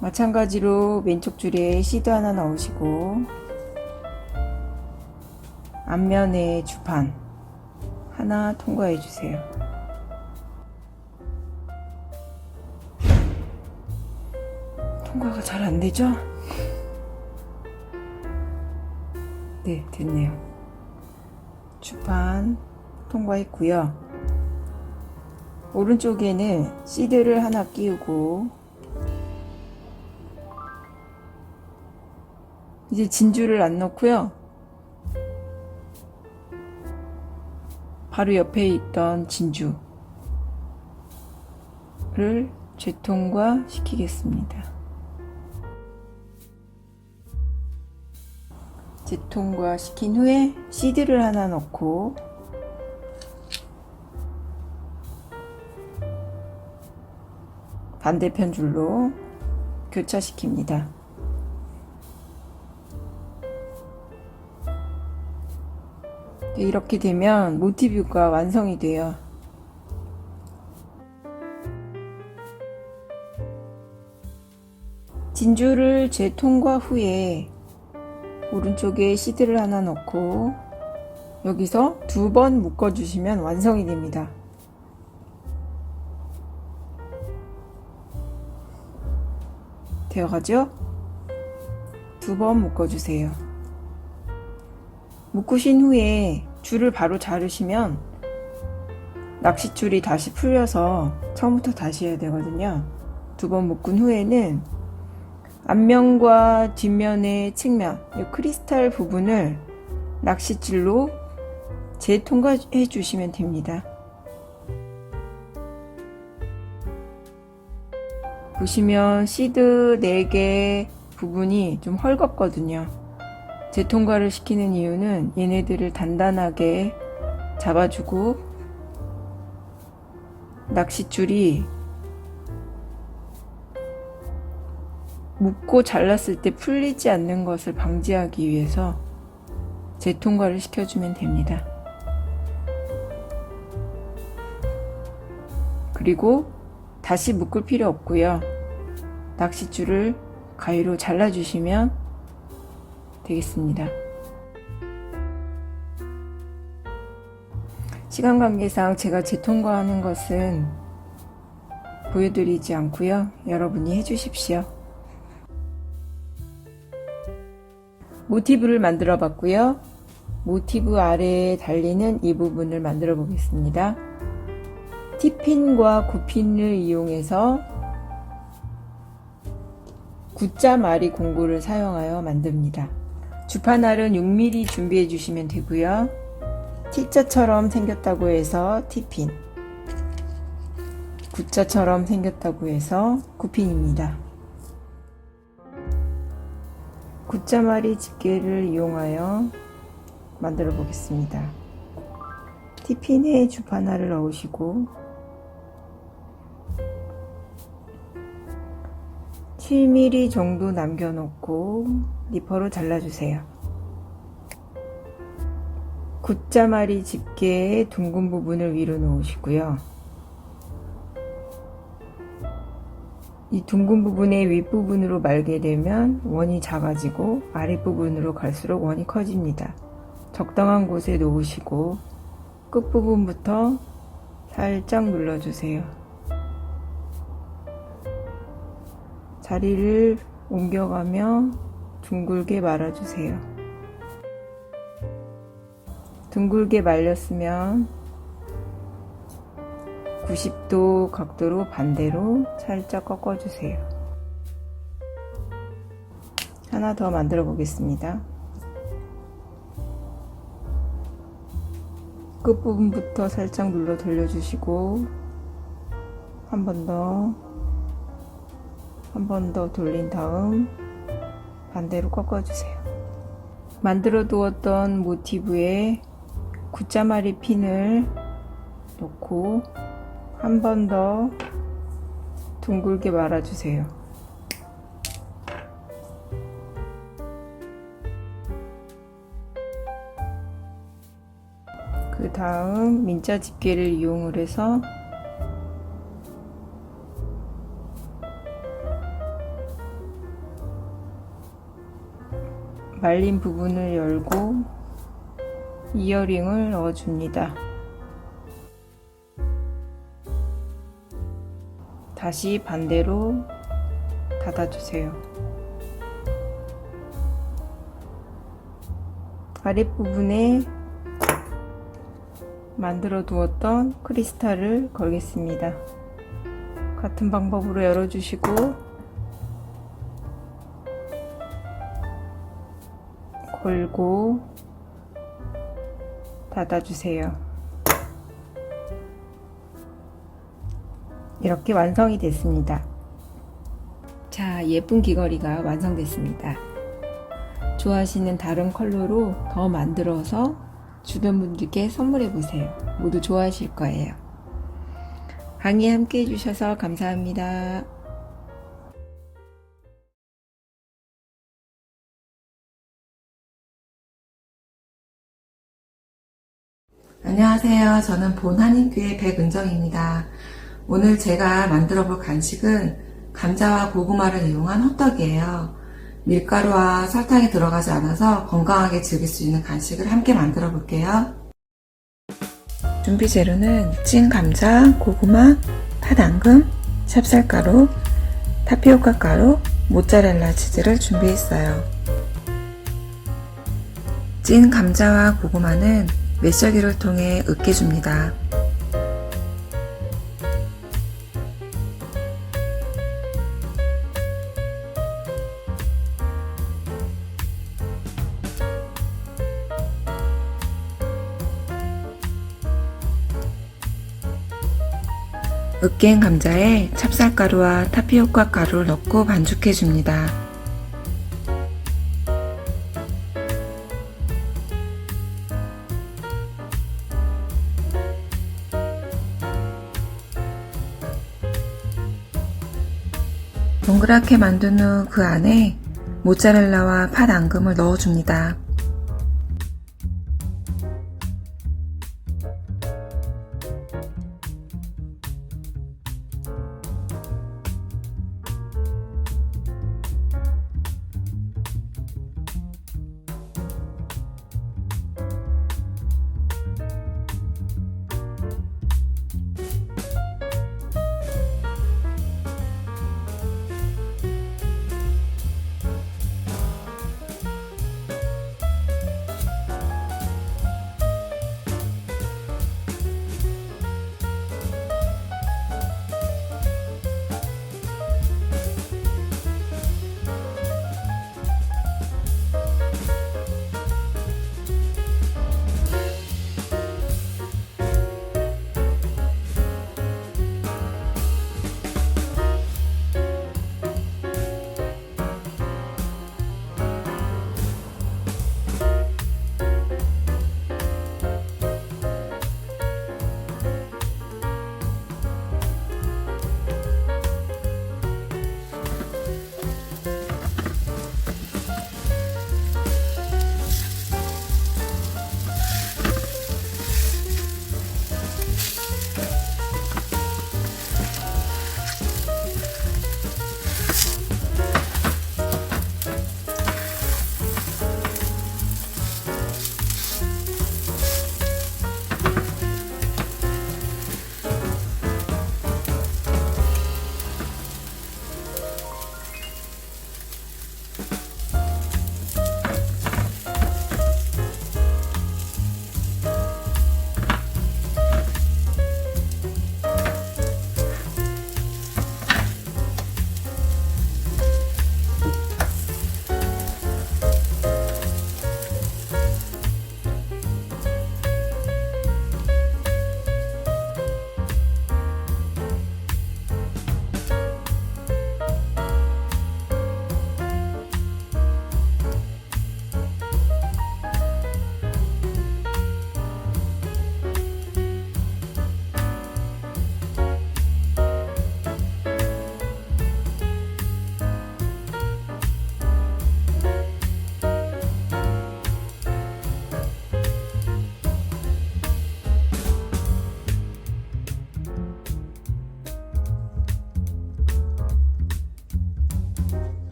마찬가지로 왼쪽 줄에 시드 하나 넣으시고 앞면에 주판 하나 통과해 주세요. 통과가 잘 안 되죠? 네, 됐네요. 주판 통과했고요. 오른쪽에는 시드를 하나 끼우고 이제 진주를 안 넣고요. 바로 옆에 있던 진주를 재통과 시키겠습니다. 재통과 시킨 후에 시드를 하나 넣고 반대편 줄로 교차시킵니다. 이렇게 되면 모티브가 완성이 돼요. 진주를 재통과 후에 오른쪽에 시드를 하나 넣고 여기서 2번 묶어주시면 완성이 됩니다. 되어가죠? 2번 묶어주세요. 묶으신 후에 줄을 바로 자르시면 낚싯줄이 다시 풀려서 처음부터 다시 해야 되거든요. 2번 묶은 후에는 앞면과 뒷면의 측면, 이 크리스탈 부분을 낚싯줄로 재통과해 주시면 됩니다. 보시면 시드 4개 부분이 좀 헐겁거든요. 재통과를 시키는 이유는 얘네들을 단단하게 잡아주고 낚싯줄이 묶고 잘랐을 때 풀리지 않는 것을 방지하기 위해서 재통과를 시켜주면 됩니다. 그리고 다시 묶을 필요 없고요. 낚싯줄을 가위로 잘라주시면 되겠습니다. 시간 관계상 제가 재통과하는 것은 보여드리지 않고요. 여러분이 해주십시오. 모티브를 만들어 봤고요. 모티브 아래에 달리는 이 부분을 만들어 보겠습니다. T핀과 9핀을 이용해서 X자마리 공구를 사용하여 만듭니다. 주판알은 6mm 준비해 주시면 되고요. T자처럼 생겼다고 해서 T핀, X자처럼 생겼다고 해서 9핀입니다. X자마리 집게를 이용하여 만들어 보겠습니다. T핀에 주판알을 넣으시고 7mm 정도 남겨놓고 니퍼로 잘라주세요. 굿자마리 집게의 둥근 부분을 위로 놓으시고요. 이 둥근 부분의 윗부분으로 말게 되면 원이 작아지고 아랫부분으로 갈수록 원이 커집니다. 적당한 곳에 놓으시고 끝부분부터 살짝 눌러주세요. 자리를 옮겨가며 둥글게 말아주세요. 둥글게 말렸으면 90도 각도로 반대로 살짝 꺾어주세요. 하나 더 만들어 보겠습니다. 끝부분부터 살짝 눌러 돌려주시고 한 번 더 돌린 다음 반대로 꺾어주세요. 만들어 두었던 모티브에 굿자마리 핀을 놓고 한 번 더 둥글게 말아주세요. 그 다음 민자 집게를 이용을 해서 말린 부분을 열고 이어링을 넣어줍니다. 다시 반대로 닫아주세요. 아랫부분에 만들어 두었던 크리스탈을 걸겠습니다. 같은 방법으로 열어주시고 걸고 닫아주세요. 이렇게 완성이 됐습니다. 자, 예쁜 귀걸이가 완성됐습니다. 좋아하시는 다른 컬러로 더 만들어서 주변 분들께 선물해 보세요. 모두 좋아하실 거예요. 강의 함께 해주셔서 감사합니다. 안녕하세요. 저는 본 한인교회 백은정입니다. 오늘 제가 만들어 볼 간식은 감자와 고구마를 이용한 호떡이에요. 밀가루와 설탕이 들어가지 않아서 건강하게 즐길 수 있는 간식을 함께 만들어 볼게요. 준비 재료는 찐 감자, 고구마, 팥앙금, 찹쌀가루, 타피오카 가루, 모짜렐라 치즈를 준비했어요. 찐 감자와 고구마는 메셔기를 통해 으깨줍니다. 으깬 감자에 찹쌀가루와 타피오카 가루를 넣고 반죽해줍니다. 동그랗게 만든 후 그 안에 모짜렐라와 팥 앙금을 넣어줍니다.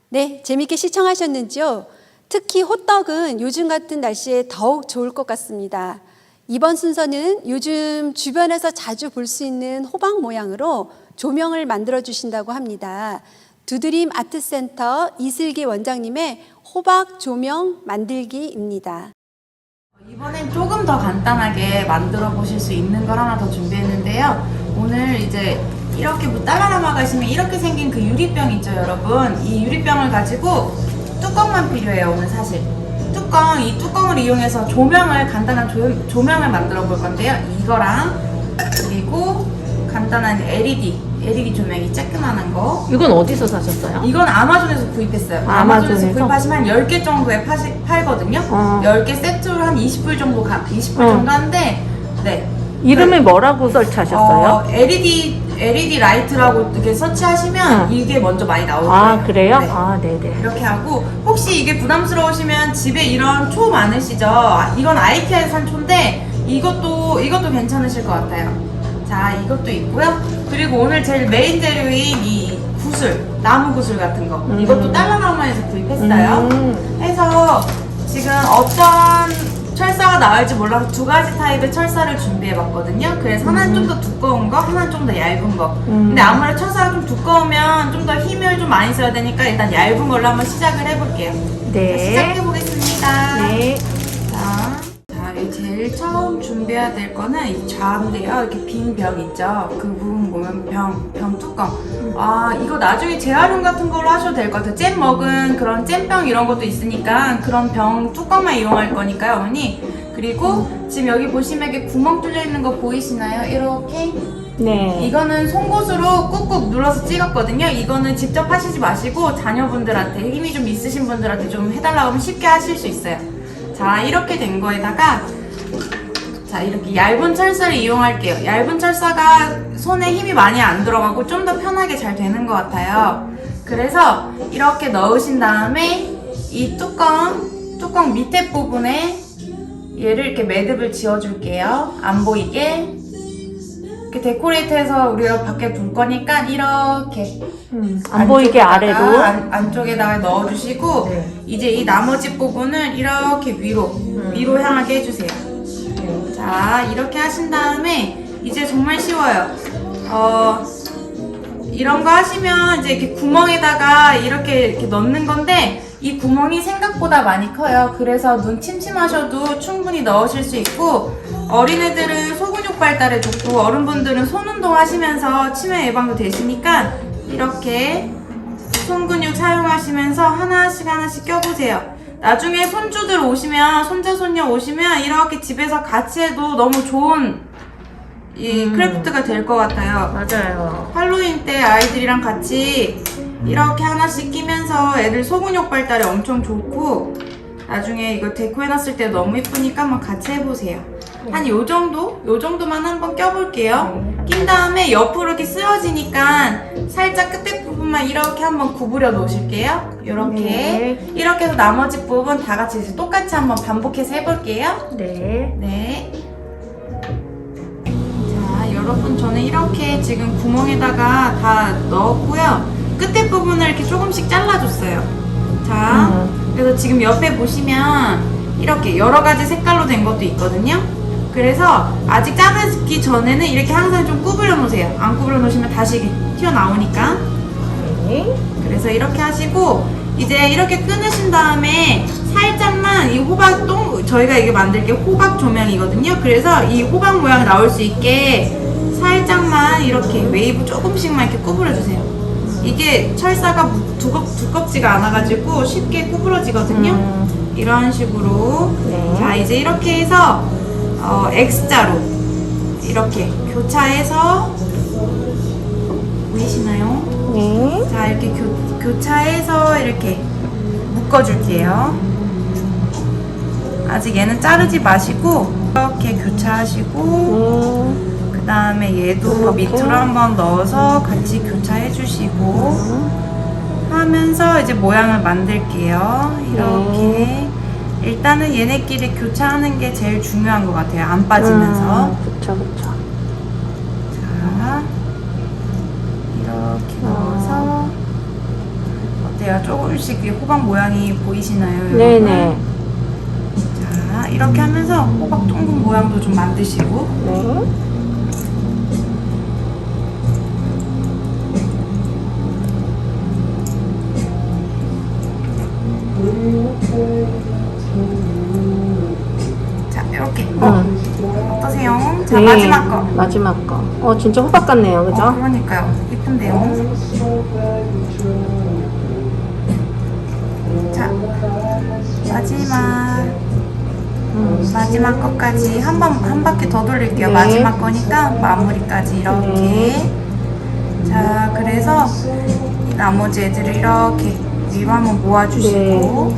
네, 재밌게 시청하셨는지요? 특히 호떡은 요즘 같은 날씨에 더욱 좋을 것 같습니다. 이번 순서는 요즘 주변에서 자주 볼 수 있는 호박 모양으로 조명을 만들어 주신다고 합니다. 두드림 아트센터 이슬기 원장님의 호박 조명 만들기입니다. 이번엔 조금 더 간단하게 만들어 보실 수 있는 걸 하나 더 준비했는데요. 오늘 이제 이렇게 따라 넘어가시면 이렇게 생긴 그 유리병 있죠, 여러분? 이 유리병을 가지고 뚜껑만 필요해요, 오늘 사실. 이 뚜껑을 이용해서 간단한 조명을 만들어 볼 건데요. 이거랑 그리고 간단한 LED 조명이 쬐끄만한 거. 이건 어디서 사셨어요? 이건 아마존에서 구입했어요. 아마존에서 구입하시면 10개 정도에 팔거든요. 10개 세트로 한 20불 정도 20불 정도 한데, 네. 이름을 뭐라고 설치하셨어요? LED 라이트라고 이렇게 서치하시면 이게 먼저 많이 나올 거예요. 아, 그래요? 네. 아, 네네. 이렇게 하고, 혹시 이게 부담스러우시면 집에 이런 초 많으시죠? 이건 아이케아에서 산 초인데, 이것도 괜찮으실 것 같아요. 자, 이것도 있고요. 그리고 오늘 제일 메인 재료인 이 나무 구슬 같은 거. 이것도 달러나무에서 구입했어요. 해서 지금 어떤 철사가 나올지 몰라서 2가지 타입의 철사를 준비해봤거든요. 그래서 하나는 좀 더 두꺼운 거, 하나는 좀 더 얇은 거. 근데 아무래도 철사가 좀 두꺼우면 좀 더 힘을 좀 많이 써야 되니까 일단 얇은 걸로 한번 시작을 해볼게요. 네. 자, 시작해보겠습니다. 네. 자, 제일 처음 준비해야 될 거는 이 좌인데요. 이렇게 빈 벽 있죠? 그 부분 보면 병 뚜껑. 이거 나중에 재활용 같은 걸로 하셔도 될 것 같아요. 잼 먹은 그런 잼병 이런 것도 있으니까 그런 병 뚜껑만 이용할 거니까요, 어머니. 그리고 지금 여기 보시면 이렇게 구멍 뚫려 있는 거 보이시나요? 이렇게. 네. 이거는 송곳으로 꾹꾹 눌러서 찍었거든요. 이거는 직접 하시지 마시고 자녀분들한테, 힘이 좀 있으신 분들한테 좀 해달라고 하면 쉽게 하실 수 있어요. 자, 이렇게 된 거에다가 자, 이렇게 얇은 철사를 이용할게요. 얇은 철사가 손에 힘이 많이 안 들어가고 좀 더 편하게 잘 되는 것 같아요. 그래서 이렇게 넣으신 다음에 이 뚜껑 밑에 부분에 얘를 이렇게 매듭을 지어줄게요. 안 보이게. 이렇게 데코레이트해서 우리가 밖에 둘 거니까 이렇게 안 보이게 아래로. 안쪽에다가 넣어주시고 이제 이 나머지 부분을 이렇게 위로 향하게 해주세요. 자, 이렇게 하신 다음에 이제 정말 쉬워요. 이런 거 하시면 이제 이렇게 구멍에다가 이렇게 넣는 건데 이 구멍이 생각보다 많이 커요. 그래서 눈 침침하셔도 충분히 넣으실 수 있고 어린애들은 소근육 발달에 좋고 어른분들은 손 운동 하시면서 치매 예방도 되시니까 이렇게 손근육 사용하시면서 하나씩 껴보세요. 나중에 손주들 오시면, 손자, 손녀 오시면 이렇게 집에서 같이 해도 너무 좋은 이 크래프트가 될 것 같아요. 맞아요. 할로윈 때 아이들이랑 같이 이렇게 하나씩 끼면서 애들 소근육 발달에 엄청 좋고 나중에 이거 데코해놨을 때 너무 예쁘니까 한번 같이 해보세요. 한 요 정도만 한번 껴볼게요. 낀 다음에 옆으로 이렇게 쓰여지니까 살짝 끝에 부분만 이렇게 한번 구부려 놓으실게요. 이렇게 이렇게 해서 나머지 부분 다 같이 이제 똑같이 한번 반복해서 해볼게요. 네. 자, 여러분 저는 이렇게 지금 구멍에다가 다 넣었고요. 끝에 부분을 이렇게 조금씩 잘라줬어요. 자, 그래서 지금 옆에 보시면 이렇게 여러 가지 색깔로 된 것도 있거든요. 그래서 아직 자르기 전에는 이렇게 항상 좀 구부려 놓으세요. 안 구부려 놓으시면 다시 튀어나오니까. 그래서 이렇게 하시고 이제 이렇게 끊으신 다음에 살짝만 이 저희가 이게 만들 게 호박 조명이거든요. 그래서 이 호박 모양 나올 수 있게 살짝만 이렇게 웨이브 조금씩만 이렇게 구부려 주세요. 이게 철사가 두껍지가 않아가지고 쉽게 구부러지거든요. 이런 식으로. 자, 이제 이렇게 해서 X자로 이렇게 교차해서 보이시나요? 네. 자, 이렇게 교차해서 이렇게 묶어줄게요. 아직 얘는 자르지 마시고 이렇게 교차하시고 그 다음에 얘도 밑으로 한번 넣어서 같이 교차해주시고 하면서 이제 모양을 만들게요. 이렇게 일단은 얘네끼리 교차하는 게 제일 중요한 것 같아요. 안 빠지면서. 그쵸. 자, 이렇게 넣어서 어때요? 조금씩 이 호박 모양이 보이시나요? 여러분? 네네. 자, 이렇게 하면서 호박 둥근 모양도 좀 만드시고. 네. 자, 이렇게. 어떠세요? 자, 네. 마지막 거. 마지막 거. 진짜 호박 같네요. 그죠? 그러니까요. 이쁜데요. 자, 마지막 거까지 한 바퀴 더 돌릴게요. 네. 마지막 거니까 마무리까지 이렇게. 자, 그래서 이 나머지 애들을 이렇게 위로 한번 모아주시고.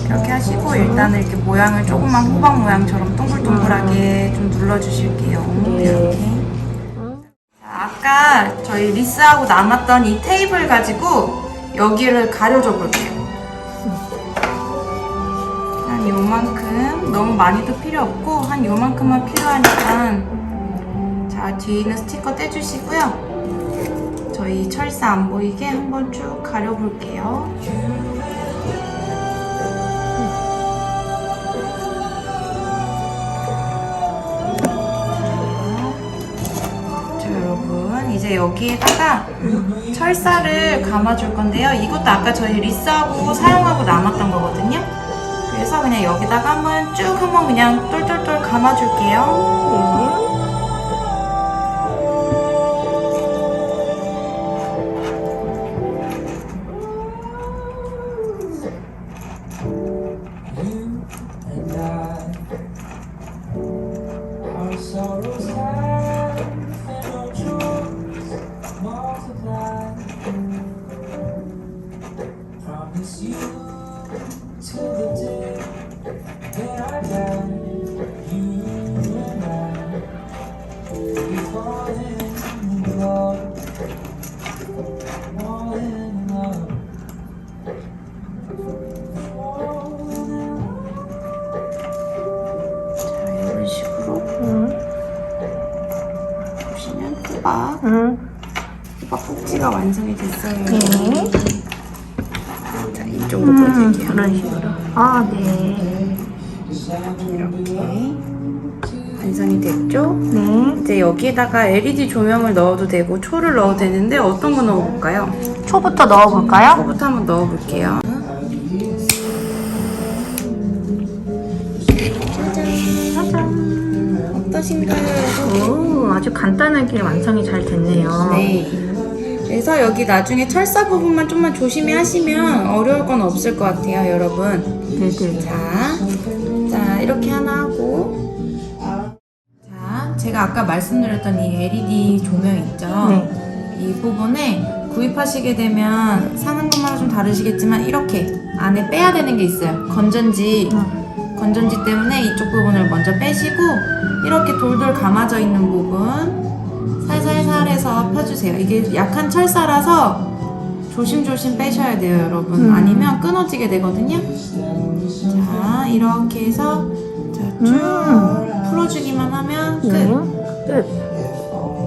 이렇게 하시고 일단은 이렇게 모양을 조금만 호박 모양처럼 동글동글하게 좀 눌러주실게요. 네. 이렇게. 자, 아까 저희 리스하고 남았던 이 테이블 가지고 여기를 가려줘 볼게요. 한 요만큼, 너무 많이도 필요 없고 한 요만큼만 필요하니까. 자, 뒤에 있는 스티커 떼주시고요. 저희 철사 안 보이게 한번 쭉 가려볼게요. 자, 여러분 이제 여기에다가 철사를 감아줄 건데요. 이것도 아까 저희 리스하고 사용하고 남았던 거거든요. 그래서 그냥 여기다가 한번 그냥 똘똘똘 감아줄게요. 이런 식으로 보시면 호박 꼭지가 완성이 됐어요. 자, 이쪽으로 꽂을게요. 그런 식으로. 아, 네. 이렇게 완성이 됐죠? 네. 이제 여기에다가 LED 조명을 넣어도 되고 초를 넣어도 되는데 어떤 거 넣어볼까요? 초부터 넣어볼까요? 초부터 한번 넣어볼게요. 짜잔! 어떠신가요, 여러분? 오, 아주 간단하게 완성이 잘 됐네요. 네. 그래서 여기 나중에 철사 부분만 좀만 조심히 하시면 어려울 건 없을 것 같아요, 여러분. 네네. 자, 이렇게 하나 하고. 자, 제가 아까 말씀드렸던 이 LED 조명 있죠? 네. 이 부분에 구입하시게 되면 사는 것마다 좀 다르시겠지만 이렇게 안에 빼야 되는 게 있어요. 건전지. 건전지 때문에 이쪽 부분을 먼저 빼시고 이렇게 돌돌 감아져 있는 부분 살살살 해서 펴주세요. 이게 약한 철사라서 조심조심 빼셔야 돼요, 여러분. 아니면 끊어지게 되거든요. 자, 이렇게 해서 자, 쭉 풀어주기만 하면 끝. 끝.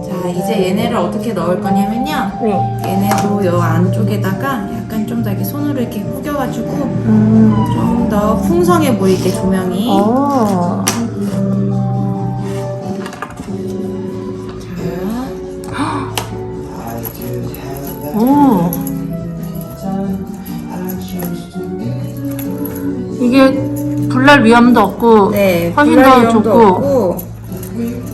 자, 이제 얘네를 어떻게 넣을 거냐면요. 네. 얘네도 요 안쪽에다가 약간 좀 더 이렇게 손으로 이렇게 후겨가지고 좀 더 풍성해 보이게 조명이. 오. 오. 이게 불날 위험도 없고 네, 훨씬 불날 더 위험도 좋고 없고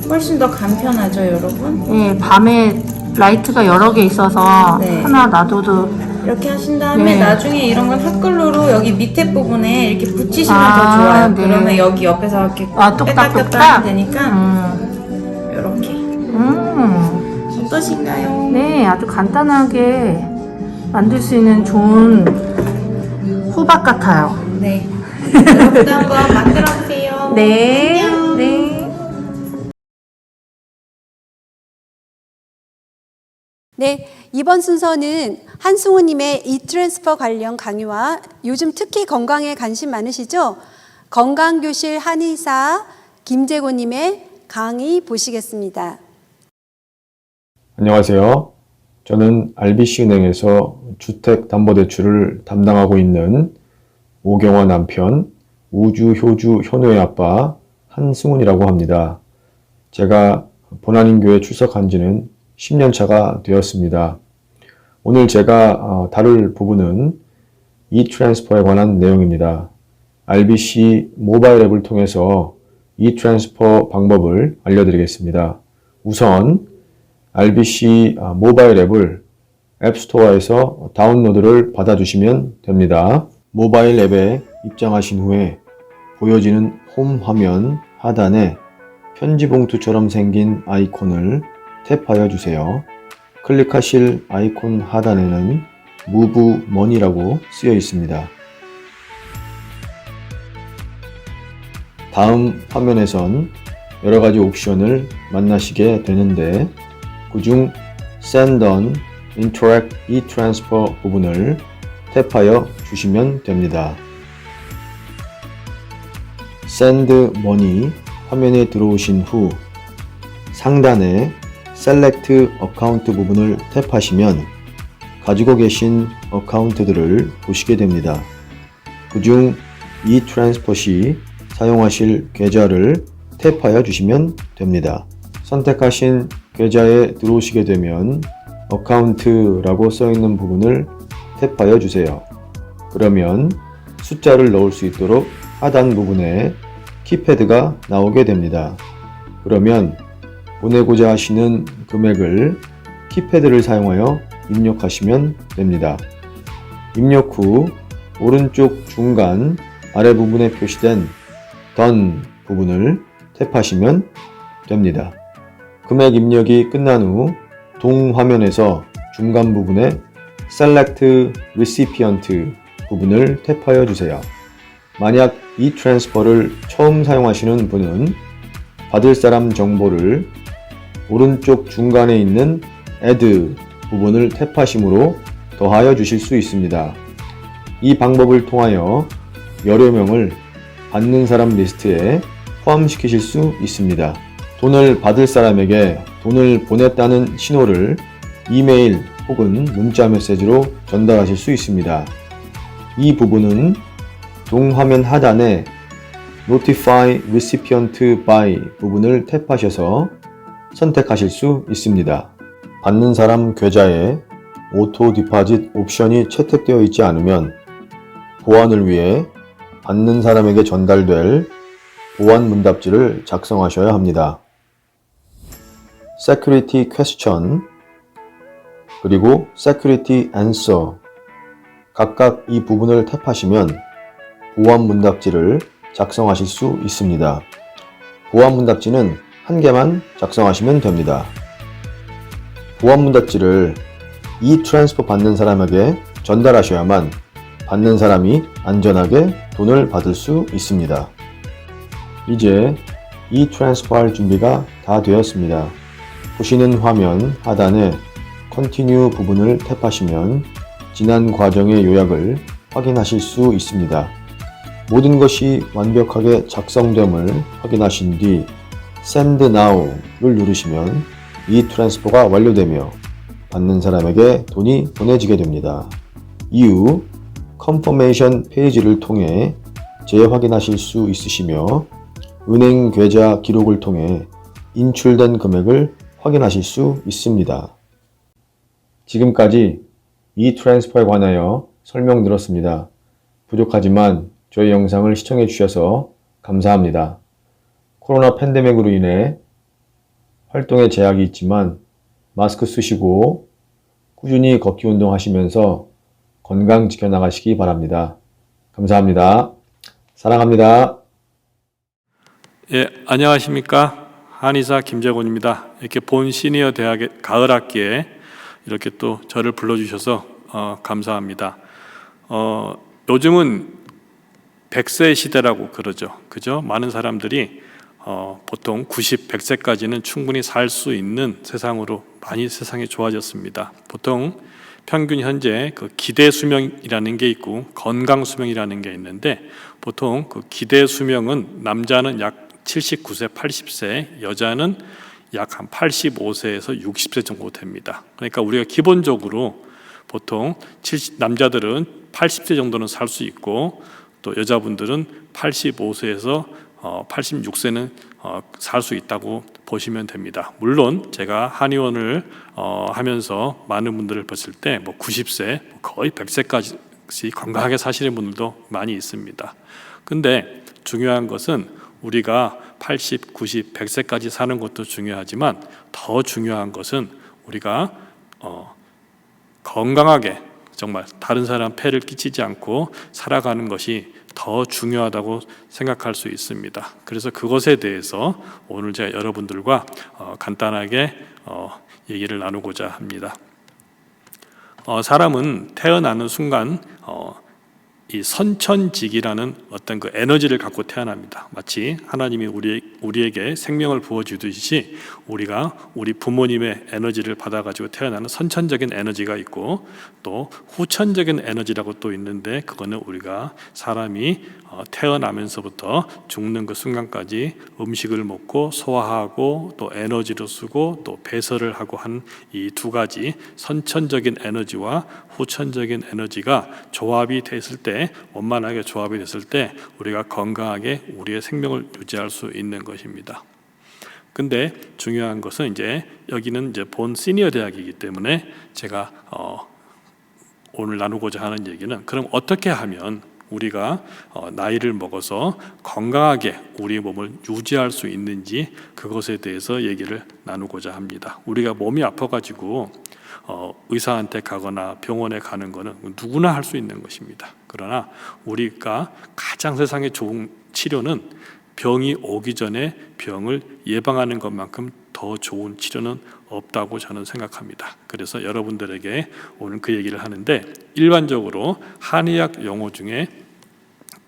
훨씬 더 간편하죠, 여러분. 예, 밤에 라이트가 여러 개 있어서 네. 하나 놔둬도 이렇게 하신 다음에 네. 나중에 이런 건 핫글루로 여기 밑에 부분에 이렇게 붙이시면 아, 더 좋아요. 네. 그러면 여기 옆에서 이렇게 뺐다 똑딱똑딱 꼈다 하면 되니까 이렇게. 어떠신가요? 네, 아주 간단하게 만들 수 있는 좋은 호박 같아요. 네. 여러분도 한번 만들어 보세요. 네. 안녕. 네. 네, 이번 순서는 한승우님의 이트랜스퍼 관련 강의와 요즘 특히 건강에 관심 많으시죠? 건강교실 한의사 김재곤님의 강의 보시겠습니다. 안녕하세요. 저는 RBC은행에서 주택담보대출을 담당하고 있는 오경화 남편, 우주효주 현우의 아빠 한승훈이라고 합니다. 제가 본안인교회 출석한 지는 10년 차가 되었습니다. 오늘 제가 다룰 부분은 e-트랜스퍼에 관한 내용입니다. RBC 모바일 앱을 통해서 e-트랜스퍼 방법을 알려드리겠습니다. 우선 RBC 모바일 앱을 앱스토어에서 다운로드를 받아주시면 됩니다. 모바일 앱에 입장하신 후에 보여지는 홈 화면 하단에 편지 봉투처럼 생긴 아이콘을 탭하여 주세요. 클릭하실 아이콘 하단에는 Move Money라고 쓰여 있습니다. 다음 화면에선 여러 가지 옵션을 만나시게 되는데 그중 Send on Interact e-Transfer 부분을 탭하여 주시면 됩니다. Send Money 화면에 들어오신 후 상단에 Select Account 부분을 탭하시면 가지고 계신 어카운트들을 보시게 됩니다. 그중 e-트랜스퍼 시 사용하실 계좌를 탭하여 주시면 됩니다. 선택하신 계좌에 들어오시게 되면 어카운트라고 써있는 부분을 탭하여 주세요. 그러면 숫자를 넣을 수 있도록 하단 부분에 키패드가 나오게 됩니다. 그러면 보내고자 하시는 금액을 키패드를 사용하여 입력하시면 됩니다. 입력 후 오른쪽 중간 아래 부분에 표시된 Done 부분을 탭하시면 됩니다. 금액 입력이 끝난 후 동화면에서 중간 부분에 Select Recipient 부분을 탭하여 주세요. 만약 이 트랜스퍼를 처음 사용하시는 분은 받을 사람 정보를 오른쪽 중간에 있는 Add 부분을 탭하심으로 더하여 주실 수 있습니다. 이 방법을 통하여 여러 명을 받는 사람 리스트에 포함시키실 수 있습니다. 돈을 받을 사람에게 돈을 보냈다는 신호를 이메일 혹은 문자 메시지로 전달하실 수 있습니다. 이 부분은 동화면 하단에 Notify Recipient by 부분을 탭하셔서 선택하실 수 있습니다. 받는 사람 계좌에 오토 디파짓 옵션이 채택되어 있지 않으면 보안을 위해 받는 사람에게 전달될 보안 문답지를 작성하셔야 합니다. Security Question 그리고 Security Answer 각각 이 부분을 탭하시면 보안 문답지를 작성하실 수 있습니다. 보안 문답지는 한 개만 작성하시면 됩니다. 보안 문답지를 e-트랜스퍼 받는 사람에게 전달하셔야만 받는 사람이 안전하게 돈을 받을 수 있습니다. 이제 e-트랜스퍼 할 준비가 다 되었습니다. 보시는 화면 하단에 Continue 부분을 탭하시면 지난 과정의 요약을 확인하실 수 있습니다. 모든 것이 완벽하게 작성됨을 확인하신 뒤 Send Now를 누르시면 이 트랜스퍼가 완료되며 받는 사람에게 돈이 보내지게 됩니다. 이후 Confirmation 페이지를 통해 재확인하실 수 있으시며 은행 계좌 기록을 통해 인출된 금액을 확인하실 수 있습니다. 지금까지 이 트랜스퍼에 관하여 설명드렸습니다. 부족하지만 저희 영상을 시청해 주셔서 감사합니다. 코로나 팬데믹으로 인해 활동에 제약이 있지만 마스크 쓰시고 꾸준히 걷기 운동하시면서 건강 지켜나가시기 바랍니다. 감사합니다. 사랑합니다. 예, 안녕하십니까. 한의사 김재곤입니다. 이렇게 본 시니어 대학의 가을 학기에 이렇게 또 저를 불러주셔서 감사합니다. 요즘은 100세 시대라고 그러죠. 그죠? 많은 사람들이 보통 90, 100세까지는 충분히 살 수 있는 세상으로 많이 세상이 좋아졌습니다. 보통 평균 현재 그 기대 수명이라는 게 있고 건강 수명이라는 게 있는데 보통 그 기대 수명은 남자는 약 79세, 80세, 여자는 약 한 85세에서 60세 정도 됩니다. 그러니까 우리가 기본적으로 보통 남자들은 80세 정도는 살 수 있고 또 여자분들은 85세에서 86세는 살 수 있다고 보시면 됩니다. 물론 제가 한의원을 하면서 많은 분들을 봤을 때 뭐 90세, 거의 100세까지 건강하게 사시는 분들도 많이 있습니다. 근데 중요한 것은 우리가 80, 90, 100세까지 사는 것도 중요하지만 더 중요한 것은 우리가 건강하게 정말 다른 사람 폐를 끼치지 않고 살아가는 것이 더 중요하다고 생각할 수 있습니다. 그래서 그것에 대해서 오늘 제가 여러분들과 간단하게 얘기를 나누고자 합니다. 사람은 태어나는 순간 이 선천직이라는 어떤 그 에너지를 갖고 태어납니다. 마치 하나님이 우리에게 생명을 부어주듯이 우리가 우리 부모님의 에너지를 받아가지고 태어나는 선천적인 에너지가 있고 또 후천적인 에너지라고 또 있는데 그거는 우리가 사람이 태어나면서부터 죽는 그 순간까지 음식을 먹고 소화하고 또 에너지로 쓰고 또 배설을 하고 한 이 두 가지 선천적인 에너지와 후천적인 에너지가 조합이 됐을 때 원만하게 조합이 됐을 때 우리가 건강하게 우리의 생명을 유지할 수 있는 것입니다. 근데 중요한 것은 이제 여기는 이제 본 시니어 대학이기 때문에 제가 오늘 나누고자 하는 얘기는 그럼 어떻게 하면 우리가 나이를 먹어서 건강하게 우리 몸을 유지할 수 있는지 그것에 대해서 얘기를 나누고자 합니다. 우리가 몸이 아파가지고 의사한테 가거나 병원에 가는 것은 누구나 할 수 있는 것입니다. 그러나 우리가 가장 세상에 좋은 치료는 병이 오기 전에 병을 예방하는 것만큼 더 좋은 치료는 없다고 저는 생각합니다. 그래서 여러분들에게 오늘 그 얘기를 하는데 일반적으로 한의학 용어 중에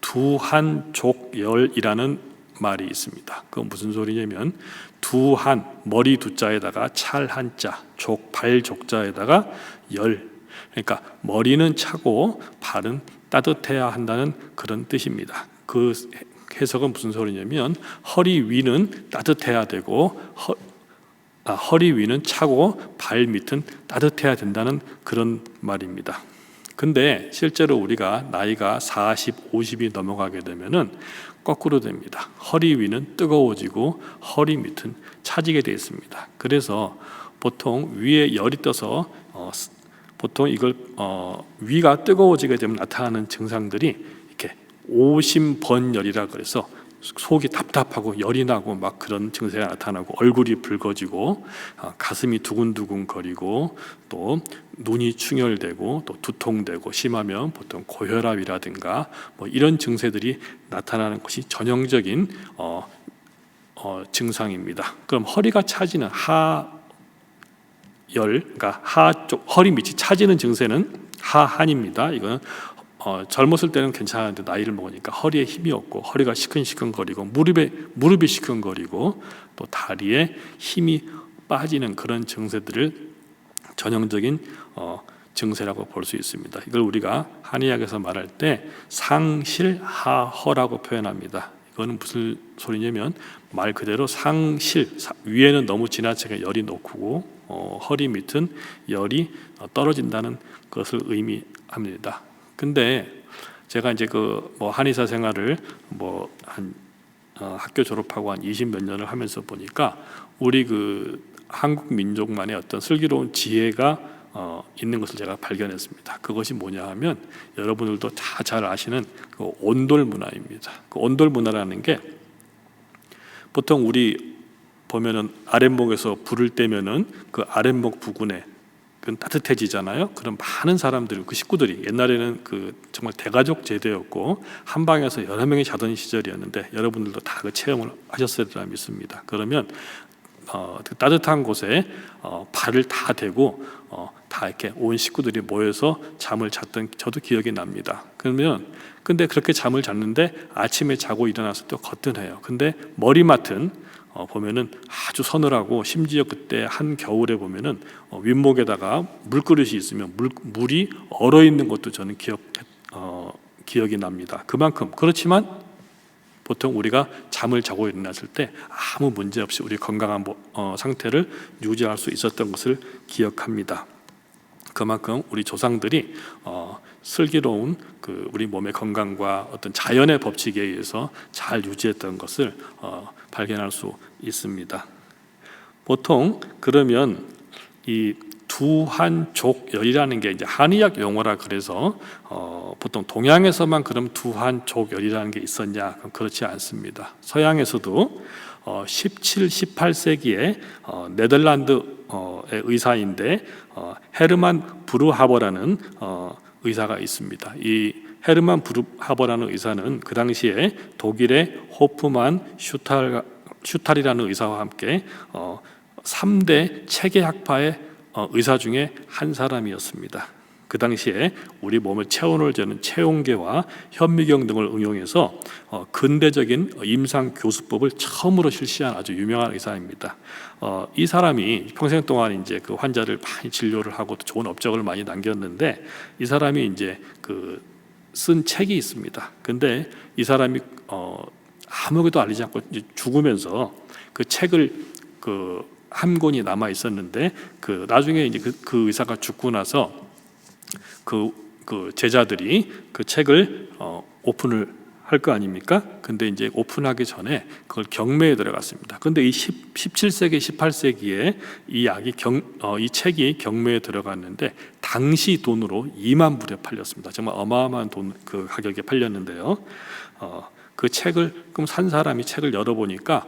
두한족열이라는 말이 있습니다. 그건 무슨 소리냐면 두한, 머리 두자에다가 찰 한자, 족, 발 족자에다가 열. 그러니까 머리는 차고 발은 따뜻해야 한다는 그런 뜻입니다. 그 해석은 무슨 소리냐면 허리 위는 따뜻해야 되고 허리 위는 차고 발 밑은 따뜻해야 된다는 그런 말입니다. 근데 실제로 우리가 나이가 40, 50이 넘어가게 되면은 거꾸로 됩니다. 허리 위는 뜨거워지고 허리 밑은 차지게 되어 있습니다. 그래서 보통 위에 열이 떠서 보통 이걸 위가 뜨거워지게 되면 나타나는 증상들이 이렇게 오심번열이라 그래서 속이 답답하고 열이 나고 막 그런 증세가 나타나고 얼굴이 붉어지고 가슴이 두근두근 거리고 또 눈이 충혈되고 또 두통되고 심하면 보통 고혈압이라든가 뭐 이런 증세들이 나타나는 것이 전형적인 증상입니다. 그럼 허리가 차지는 그러니까 하쪽 허리 밑이 차지는 증세는 하한입니다. 이거는 젊었을 때는 괜찮았는데 나이를 먹으니까 허리에 힘이 없고 허리가 시큰시큰거리고 무릎이 시큰거리고 또 다리에 힘이 빠지는 그런 증세들을 전형적인 증세라고 볼 수 있습니다. 이걸 우리가 한의학에서 말할 때 상실하허라고 표현합니다. 이거는 무슨 소리냐면 말 그대로 상실, 위에는 너무 지나치게 열이 높고 허리 밑은 열이 떨어진다는 것을 의미합니다. 근데 제가 이제 뭐 한의사 생활을 학교 졸업하고 한 20몇 년을 하면서 보니까 우리 한국 민족만의 어떤 슬기로운 지혜가 있는 것을 제가 발견했습니다. 그것이 뭐냐 하면 여러분들도 다 잘 아시는 그 온돌 문화입니다. 그 온돌 문화라는 게 보통 우리 보면은 아랫목에서 불을 떼면은 그 아랫목 부근에 그건 따뜻해지잖아요. 그럼 많은 사람들, 그 식구들이 옛날에는 정말 대가족 제도였고 한 방에서 여러 명이 자던 시절이었는데 여러분들도 다 그 체험을 하셨을 거라 믿습니다. 그러면 그 따뜻한 곳에 발을 다 대고 다 이렇게 온 식구들이 모여서 잠을 잤던 저도 기억이 납니다. 근데 그렇게 잠을 잤는데 아침에 자고 일어나서 또 거뜬해요. 근데 머리맡은 보면은 아주 서늘하고 심지어 그때 한 겨울에 보면은 윗목에다가 물그릇이 있으면 물이 얼어 있는 것도 저는 기억이 납니다. 그만큼 그렇지만 보통 우리가 잠을 자고 일어났을 때 아무 문제 없이 우리 건강한 상태를 유지할 수 있었던 것을 기억합니다. 그만큼 우리 조상들이 슬기로운 우리 몸의 건강과 어떤 자연의 법칙에 의해서 잘 유지했던 것을 발견할 수 있습니다. 보통 그러면 이 두한족열이라는 게 이제 한의학 용어라 그래서 보통 동양에서만 그럼 두한족열이라는 게 있었냐? 그렇지 않습니다. 서양에서도 17, 18세기에 네덜란드의 의사인데 헤르만 브루하버라는 의사가 있습니다. 이 헤르만 브루하버라는 의사는 그 당시에 독일의 호프만 슈탈이라는 의사와 함께 3대 체계학파의 의사 중에 한 사람이었습니다. 그 당시에 우리 몸의 체온을 재는 체온계와 현미경 등을 응용해서 근대적인 임상 교수법을 처음으로 실시한 아주 유명한 의사입니다. 이 사람이 평생 동안 이제 그 환자를 많이 진료를 하고 좋은 업적을 많이 남겼는데 이 사람이 이제 쓴 책이 있습니다. 근데 이 사람이 아무것도 알리지 않고 이제 죽으면서 그 책을 한 권이 남아 있었는데 나중에 이제 그 의사가 죽고 나서 그 제자들이 그 책을 오픈을 할 거 아닙니까? 근데 이제 오픈하기 전에 그걸 경매에 들어갔습니다. 근데 이 17세기, 18세기에 이 책이 경매에 들어갔는데 당시 돈으로 2만 불에 팔렸습니다. 정말 어마어마한 그 가격에 팔렸는데요. 그 책을 그럼 산 사람이 책을 열어보니까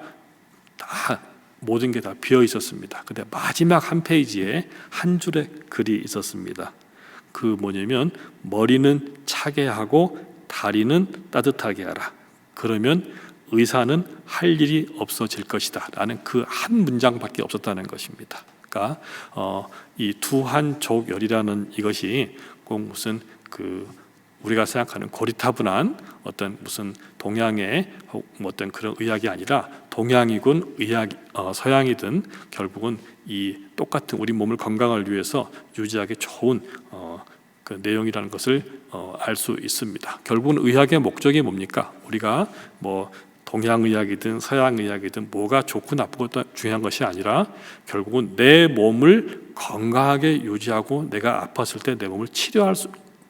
다 모든 게 다 비어 있었습니다. 근데 마지막 한 페이지에 한 줄의 글이 있었습니다. 그 뭐냐면 머리는 차게 하고 다리는 따뜻하게 하라. 그러면 의사는 할 일이 없어질 것이다. 라는 그 한 문장밖에 없었다는 것입니다. 그러니까 이 두한족열이라는 이것이 꼭 무슨 우리가 생각하는 고리타분한 어떤 무슨 동양의 어떤 그런 의학이 아니라 동양이군 서양이든 결국은 이 똑같은 우리 몸을 건강을 위해서 유지하기 좋은 그 내용이라는 것을 알 수 있습니다. 결국은 의학의 목적이 뭡니까? 우리가 뭐 동양의학이든 서양의학이든 뭐가 좋고 나쁘고 중요한 것이 아니라 결국은 내 몸을 건강하게 유지하고 내가 아팠을 때 내 몸을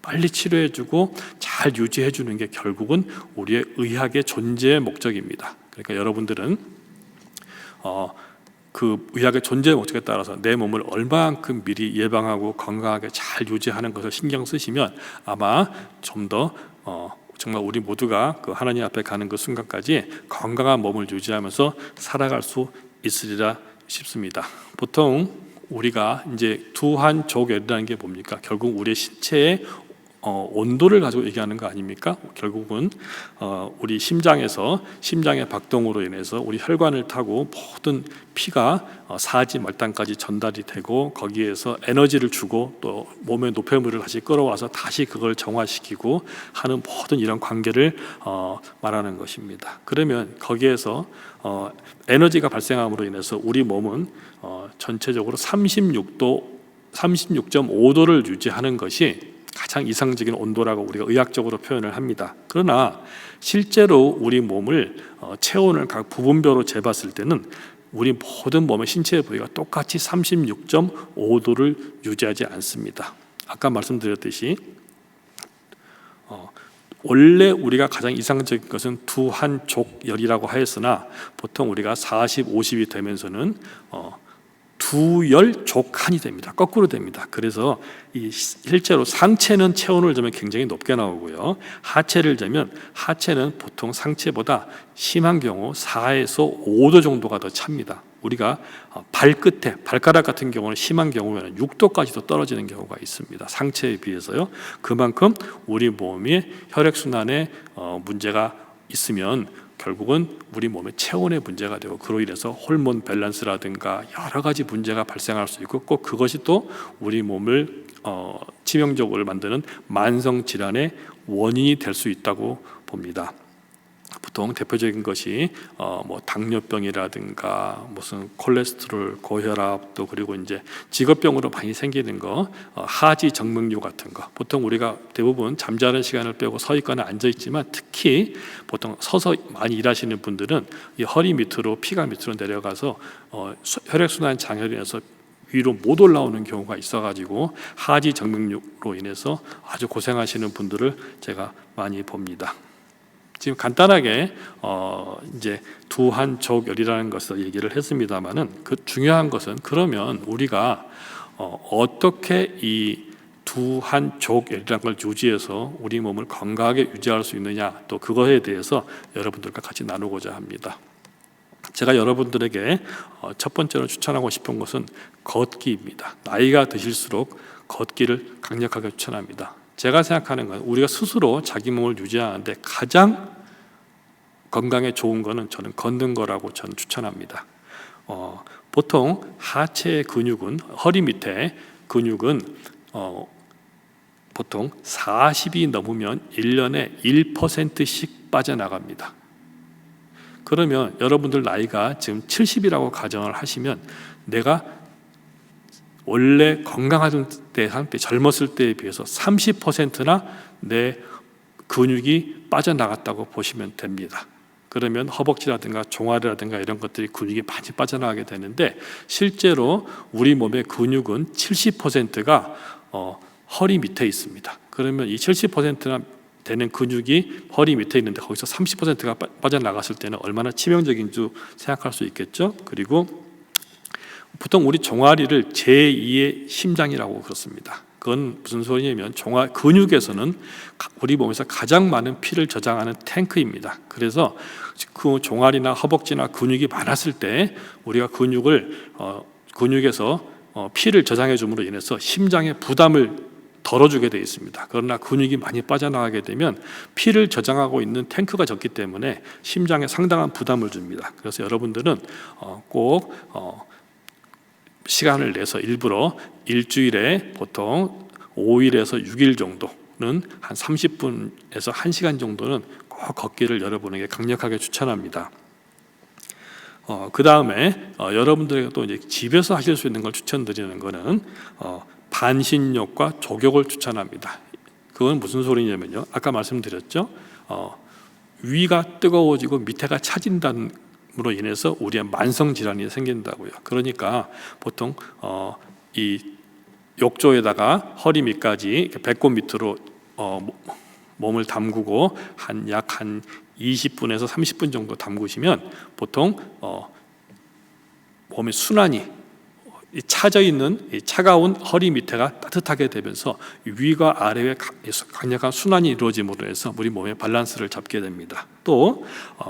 빨리 치료해주고 잘 유지해주는 게 결국은 우리의 의학의 존재의 목적입니다. 그러니까 여러분들은 그 의학의 존재의 목적에 따라서 내 몸을 얼마만큼 미리 예방하고 건강하게 잘 유지하는 것을 신경 쓰시면 아마 좀 더 정말 우리 모두가 그 하나님 앞에 가는 그 순간까지 건강한 몸을 유지하면서 살아갈 수 있으리라 싶습니다. 보통 우리가 이제 두한족열이라는 게 뭡니까? 결국 우리의 신체의 온도를 가지고 얘기하는 거 아닙니까? 결국은 우리 심장의 박동으로 인해서 우리 혈관을 타고 모든 피가 사지 말단까지 전달이 되고 거기에서 에너지를 주고 또 몸의 노폐물을 다시 끌어와서 다시 그걸 정화시키고 하는 모든 이런 관계를 말하는 것입니다. 그러면 거기에서 에너지가 발생함으로 인해서 우리 몸은 전체적으로 36.5도를 유지하는 것이 가장 이상적인 온도라고 우리가 의학적으로 표현을 합니다. 그러나 실제로 우리 몸을 체온을 각 부분별로 재봤을 때는 우리 모든 몸의 신체 부위가 똑같이 36.5도를 유지하지 않습니다. 아까 말씀드렸듯이 원래 우리가 가장 이상적인 것은 두한족열이라고 하였으나 보통 우리가 40, 50이 되면서는 두열족한이 됩니다. 거꾸로 됩니다. 그래서 실제로 상체는 체온을 재면 굉장히 높게 나오고요. 하체를 재면 하체는 보통 상체보다 심한 경우 4에서 5도 정도가 더 찹니다. 우리가 발가락 같은 경우는 심한 경우에는 6도까지도 떨어지는 경우가 있습니다. 상체에 비해서요. 그만큼 우리 몸의 혈액순환에 문제가 있으면 결국은 우리 몸의 체온의 문제가 되고 그로 인해서 호르몬 밸런스라든가 여러 가지 문제가 발생할 수 있고 꼭 그것이 또 우리 몸을 치명적으로 만드는 만성 질환의 원인이 될 수 있다고 봅니다. 보통 대표적인 것이 뭐 당뇨병이라든가 무슨 콜레스테롤, 고혈압, 또 그리고 이제 직업병으로 많이 생기는 거, 하지 정맥류 같은 거. 보통 우리가 대부분 잠자는 시간을 빼고 서 있거나 앉아 있지만 특히 보통 서서 많이 일하시는 분들은 이 허리 밑으로 피가 밑으로 내려가서 혈액순환 장애로 인해서 위로 못 올라오는 경우가 있어가지고 하지 정맥류로 인해서 아주 고생하시는 분들을 제가 많이 봅니다. 지금 간단하게 이제 두한족열이라는 것을 얘기를 했습니다만은 그 중요한 것은 그러면 우리가 어떻게 이 두한족열이라는 걸 유지해서 우리 몸을 건강하게 유지할 수 있느냐, 또 그거에 대해서 여러분들과 같이 나누고자 합니다. 제가 여러분들에게 첫 번째로 추천하고 싶은 것은 걷기입니다. 나이가 드실수록 걷기를 강력하게 추천합니다. 제가 생각하는 건 우리가 스스로 자기 몸을 유지하는데 가장 건강에 좋은 거는 저는 걷는 거라고 저는 추천합니다. 보통 하체 근육은, 허리 밑에 근육은 보통 40이 넘으면 1년에 1%씩 빠져나갑니다. 그러면 여러분들 나이가 지금 70이라고 가정을 하시면 내가 원래 건강하던 때, 한때 젊었을 때에 비해서 30%나 내 근육이 빠져나갔다고 보시면 됩니다. 그러면 허벅지라든가 종아리라든가 이런 것들이 근육이 많이 빠져나가게 되는데, 실제로 우리 몸의 근육은 70%가 허리 밑에 있습니다. 그러면 이 70%나 되는 근육이 허리 밑에 있는데 거기서 30%가 빠져나갔을 때는 얼마나 치명적인 줄 생각할 수 있겠죠. 그리고 보통 우리 종아리를 제2의 심장이라고 그렇습니다. 그건 무슨 소리냐면 근육에서는 우리 몸에서 가장 많은 피를 저장하는 탱크입니다. 그래서 그 종아리나 허벅지나 근육이 많았을 때 우리가 근육에서 피를 저장해 줌으로 인해서 심장에 부담을 덜어주게 되어 있습니다. 그러나 근육이 많이 빠져나가게 되면 피를 저장하고 있는 탱크가 적기 때문에 심장에 상당한 부담을 줍니다. 그래서 여러분들은 꼭 시간을 내서 일부러 일주일에 보통 5일에서 6일 정도는 한 30분에서 1시간 정도는 꼭 걷기를 여러분에게 강력하게 추천합니다. 그 다음에 여러분들에게 또 이제 집에서 하실 수 있는 걸 추천드리는 거는 반신욕과 족욕을 추천합니다. 그건 무슨 소리냐면요, 아까 말씀드렸죠. 위가 뜨거워지고 밑에가 차진다로 인해서 우리의 만성 질환이 생긴다고요. 그러니까 보통 이 욕조에다가 허리 밑까지 배꼽 밑으로 몸을 담그고 약 20분에서 30분 정도 담그시면 보통 몸의 순환이 차져 있는 차가운 허리 밑에가 따뜻하게 되면서 위와 아래의 강력한 순환이 이루어짐으로 해서 우리 몸의 밸런스를 잡게 됩니다. 또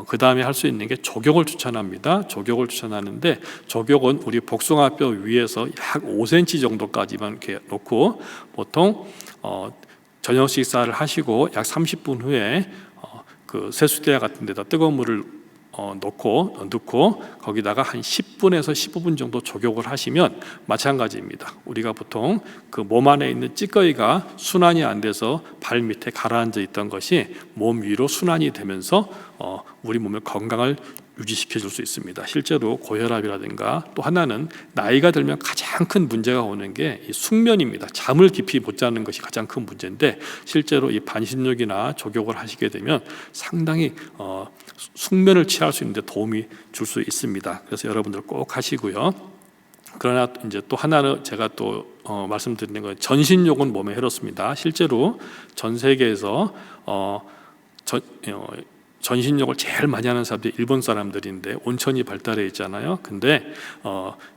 그 다음에 할 수 있는 게 족욕을 추천합니다. 족욕을 추천하는데, 족욕은 우리 복숭아뼈 위에서 약 5cm 정도까지만 이렇게 놓고 보통 저녁 식사를 하시고 약 30분 후에 그 세수대 같은 데다 뜨거운 물을 넣고 거기다가 한 10분에서 15분 정도 족욕을 하시면 마찬가지입니다. 우리가 보통 그 몸 안에 있는 찌꺼기가 순환이 안 돼서 발 밑에 가라앉아 있던 것이 몸 위로 순환이 되면서 우리 몸의 건강을 유지시켜 줄 수 있습니다. 실제로 고혈압이라든가, 또 하나는 나이가 들면 가장 큰 문제가 오는 게 이 숙면입니다. 잠을 깊이 못 자는 것이 가장 큰 문제인데, 실제로 이 반신욕이나 족욕을 하시게 되면 상당히 숙면을 취할 수 있는데 도움이 줄 수 있습니다. 그래서 여러분들 꼭 하시고요. 그러나 이제 또 하나는 제가 또 말씀드리는 건, 전신욕은 몸에 해롭습니다. 실제로 전 세계에서 전신욕을 제일 많이 하는 사람들이 일본 사람들인데 온천이 발달해 있잖아요. 근데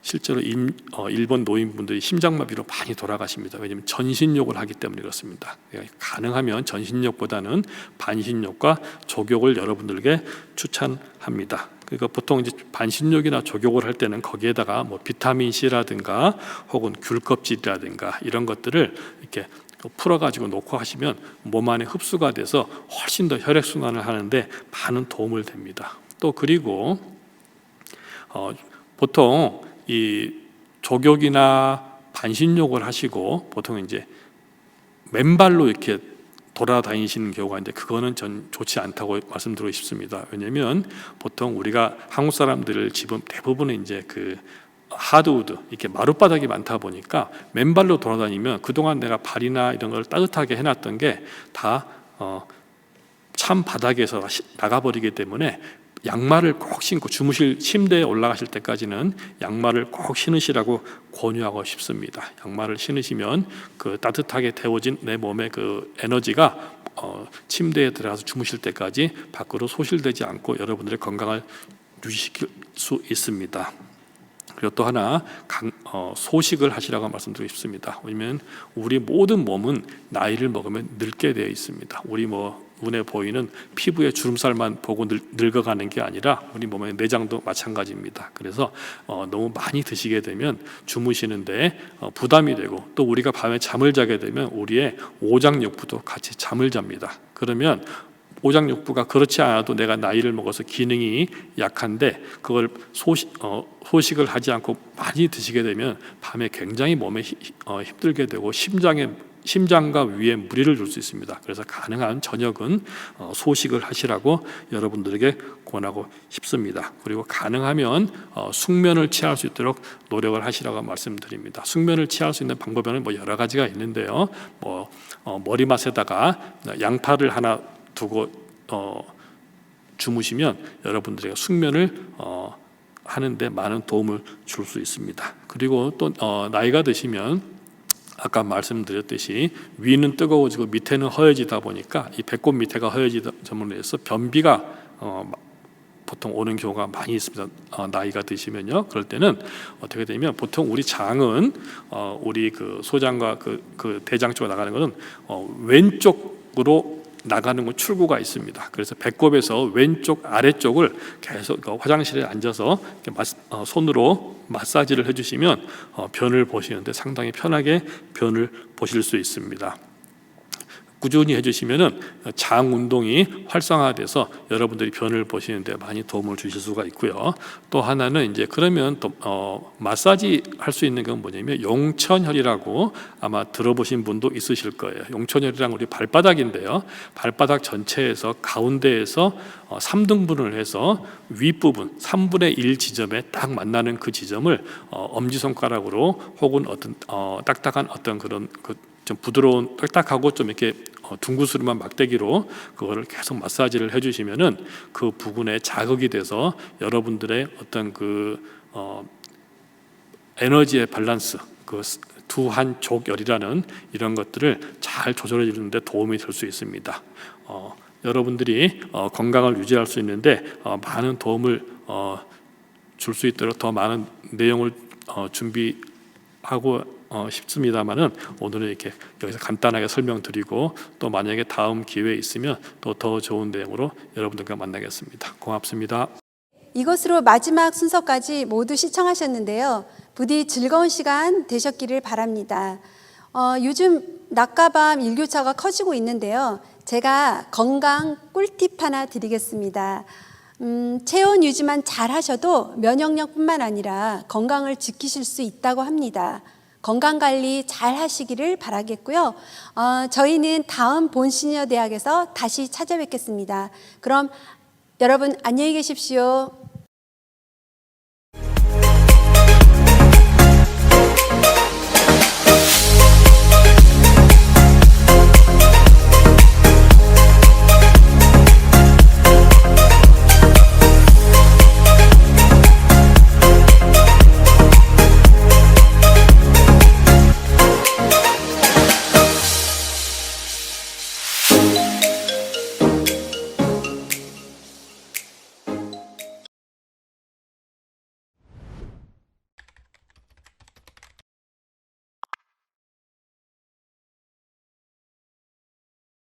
실제로 일본 노인분들이 심장마비로 많이 돌아가십니다. 왜냐하면 전신욕을 하기 때문에 그렇습니다. 가능하면 전신욕보다는 반신욕과 족욕을 여러분들에게 추천합니다. 그러니까 보통 이제 반신욕이나 족욕을 할 때는 거기에다가 뭐 비타민 C라든가 혹은 귤 껍질이라든가 이런 것들을 이렇게 풀어가지고 놓고 하시면 몸 안에 흡수가 돼서 훨씬 더 혈액순환을 하는데 많은 도움을 됩니다. 또 그리고 보통 이 족욕이나 반신욕을 하시고 보통 이제 맨발로 이렇게 돌아다니시는 경우가 있는데 그거는 전 좋지 않다고 말씀드리고 싶습니다. 왜냐하면 보통 우리가 한국 사람들 집은 대부분은 이제 그 하드우드 이렇게 마룻바닥이 많다 보니까 맨발로 돌아다니면 그동안 내가 발이나 이런 걸 따뜻하게 해놨던 게 다 찬 바닥에서 나가버리기 때문에 양말을 꼭 신고 주무실 침대에 올라가실 때까지는 양말을 꼭 신으시라고 권유하고 싶습니다. 양말을 신으시면 그 따뜻하게 데워진 내 몸의 그 에너지가 침대에 들어가서 주무실 때까지 밖으로 소실되지 않고 여러분들의 건강을 유지시킬 수 있습니다. 그리고 또 하나 소식을 하시라고 말씀드리고 싶습니다. 왜냐하면 우리 모든 몸은 나이를 먹으면 늙게 되어 있습니다. 우리 눈에 보이는 피부의 주름살만 보고 늙어가는 게 아니라 우리 몸의 내장도 마찬가지입니다. 그래서 너무 많이 드시게 되면 주무시는데 부담이 되고 또 우리가 밤에 잠을 자게 되면 우리의 오장육부도 같이 잠을 잡니다. 그러면 오장육부가 그렇지 않아도 내가 나이를 먹어서 기능이 약한데 그걸 소식을 하지 않고 많이 드시게 되면 밤에 굉장히 몸에 힘들게 되고 심장과 위에 무리를 줄 수 있습니다. 그래서 가능한 저녁은 소식을 하시라고 여러분들에게 권하고 싶습니다. 그리고 가능하면 숙면을 취할 수 있도록 노력을 하시라고 말씀드립니다. 숙면을 취할 수 있는 방법에는 여러 가지가 있는데요. 머리맡에다가 양파를 하나 두고 주무시면 여러분들의 숙면을 하는데 많은 도움을 줄 수 있습니다. 그리고 또 나이가 드시면 아까 말씀드렸듯이 위는 뜨거워지고 밑에는 허해지다 보니까 이 배꼽 밑에가 허해지므로 해서 변비가 보통 오는 경우가 많이 있습니다. 나이가 드시면요. 그럴 때는 어떻게 되면 보통 우리 장은 우리 그 소장과 그 대장 쪽으로 나가는 것은 왼쪽으로 나가는 건 출구가 있습니다. 그래서 배꼽에서 왼쪽 아래쪽을 계속 화장실에 앉아서 손으로 마사지를 해주시면 변을 보시는데 상당히 편하게 변을 보실 수 있습니다. 꾸준히 해주시면은 장 운동이 활성화돼서 여러분들이 변을 보시는데 많이 도움을 주실 수가 있고요. 또 하나는 이제 그러면 또 마사지 할 수 있는 건 뭐냐면 용천혈이라고 아마 들어보신 분도 있으실 거예요. 용천혈이란 우리 발바닥인데요. 발바닥 전체에서 가운데에서 3등분을 해서 윗부분 3분의 1 지점에 딱 만나는 그 지점을 엄지손가락으로 혹은 어떤 딱딱한 어떤 그런 좀 부드러운 딱딱하고 좀 이렇게 둥구스름한 막대기로 그거를 계속 마사지를 해주시면은 그 부분에 자극이 돼서 여러분들의 어떤 그 에너지의 밸런스, 그 두 한족열이라는 이런 것들을 잘 조절해 주는데 도움이 될 수 있습니다. 여러분들이 건강을 유지할 수 있는데 많은 도움을 줄 수 있도록 더 많은 내용을 준비하고 싶습니다만은 오늘은 이렇게 여기서 간단하게 설명드리고 또 만약에 다음 기회 있으면 또 더 좋은 내용으로 여러분들과 만나겠습니다. 고맙습니다. 이것으로 마지막 순서까지 모두 시청하셨는데요. 부디 즐거운 시간 되셨기를 바랍니다. 요즘 낮과 밤 일교차가 커지고 있는데요. 제가 건강 꿀팁 하나 드리겠습니다. 체온 유지만 잘 하셔도 면역력뿐만 아니라 건강을 지키실 수 있다고 합니다. 건강관리 잘 하시기를 바라겠고요. 저희는 다음 본시니어 대학에서 다시 찾아뵙겠습니다. 그럼 여러분 안녕히 계십시오.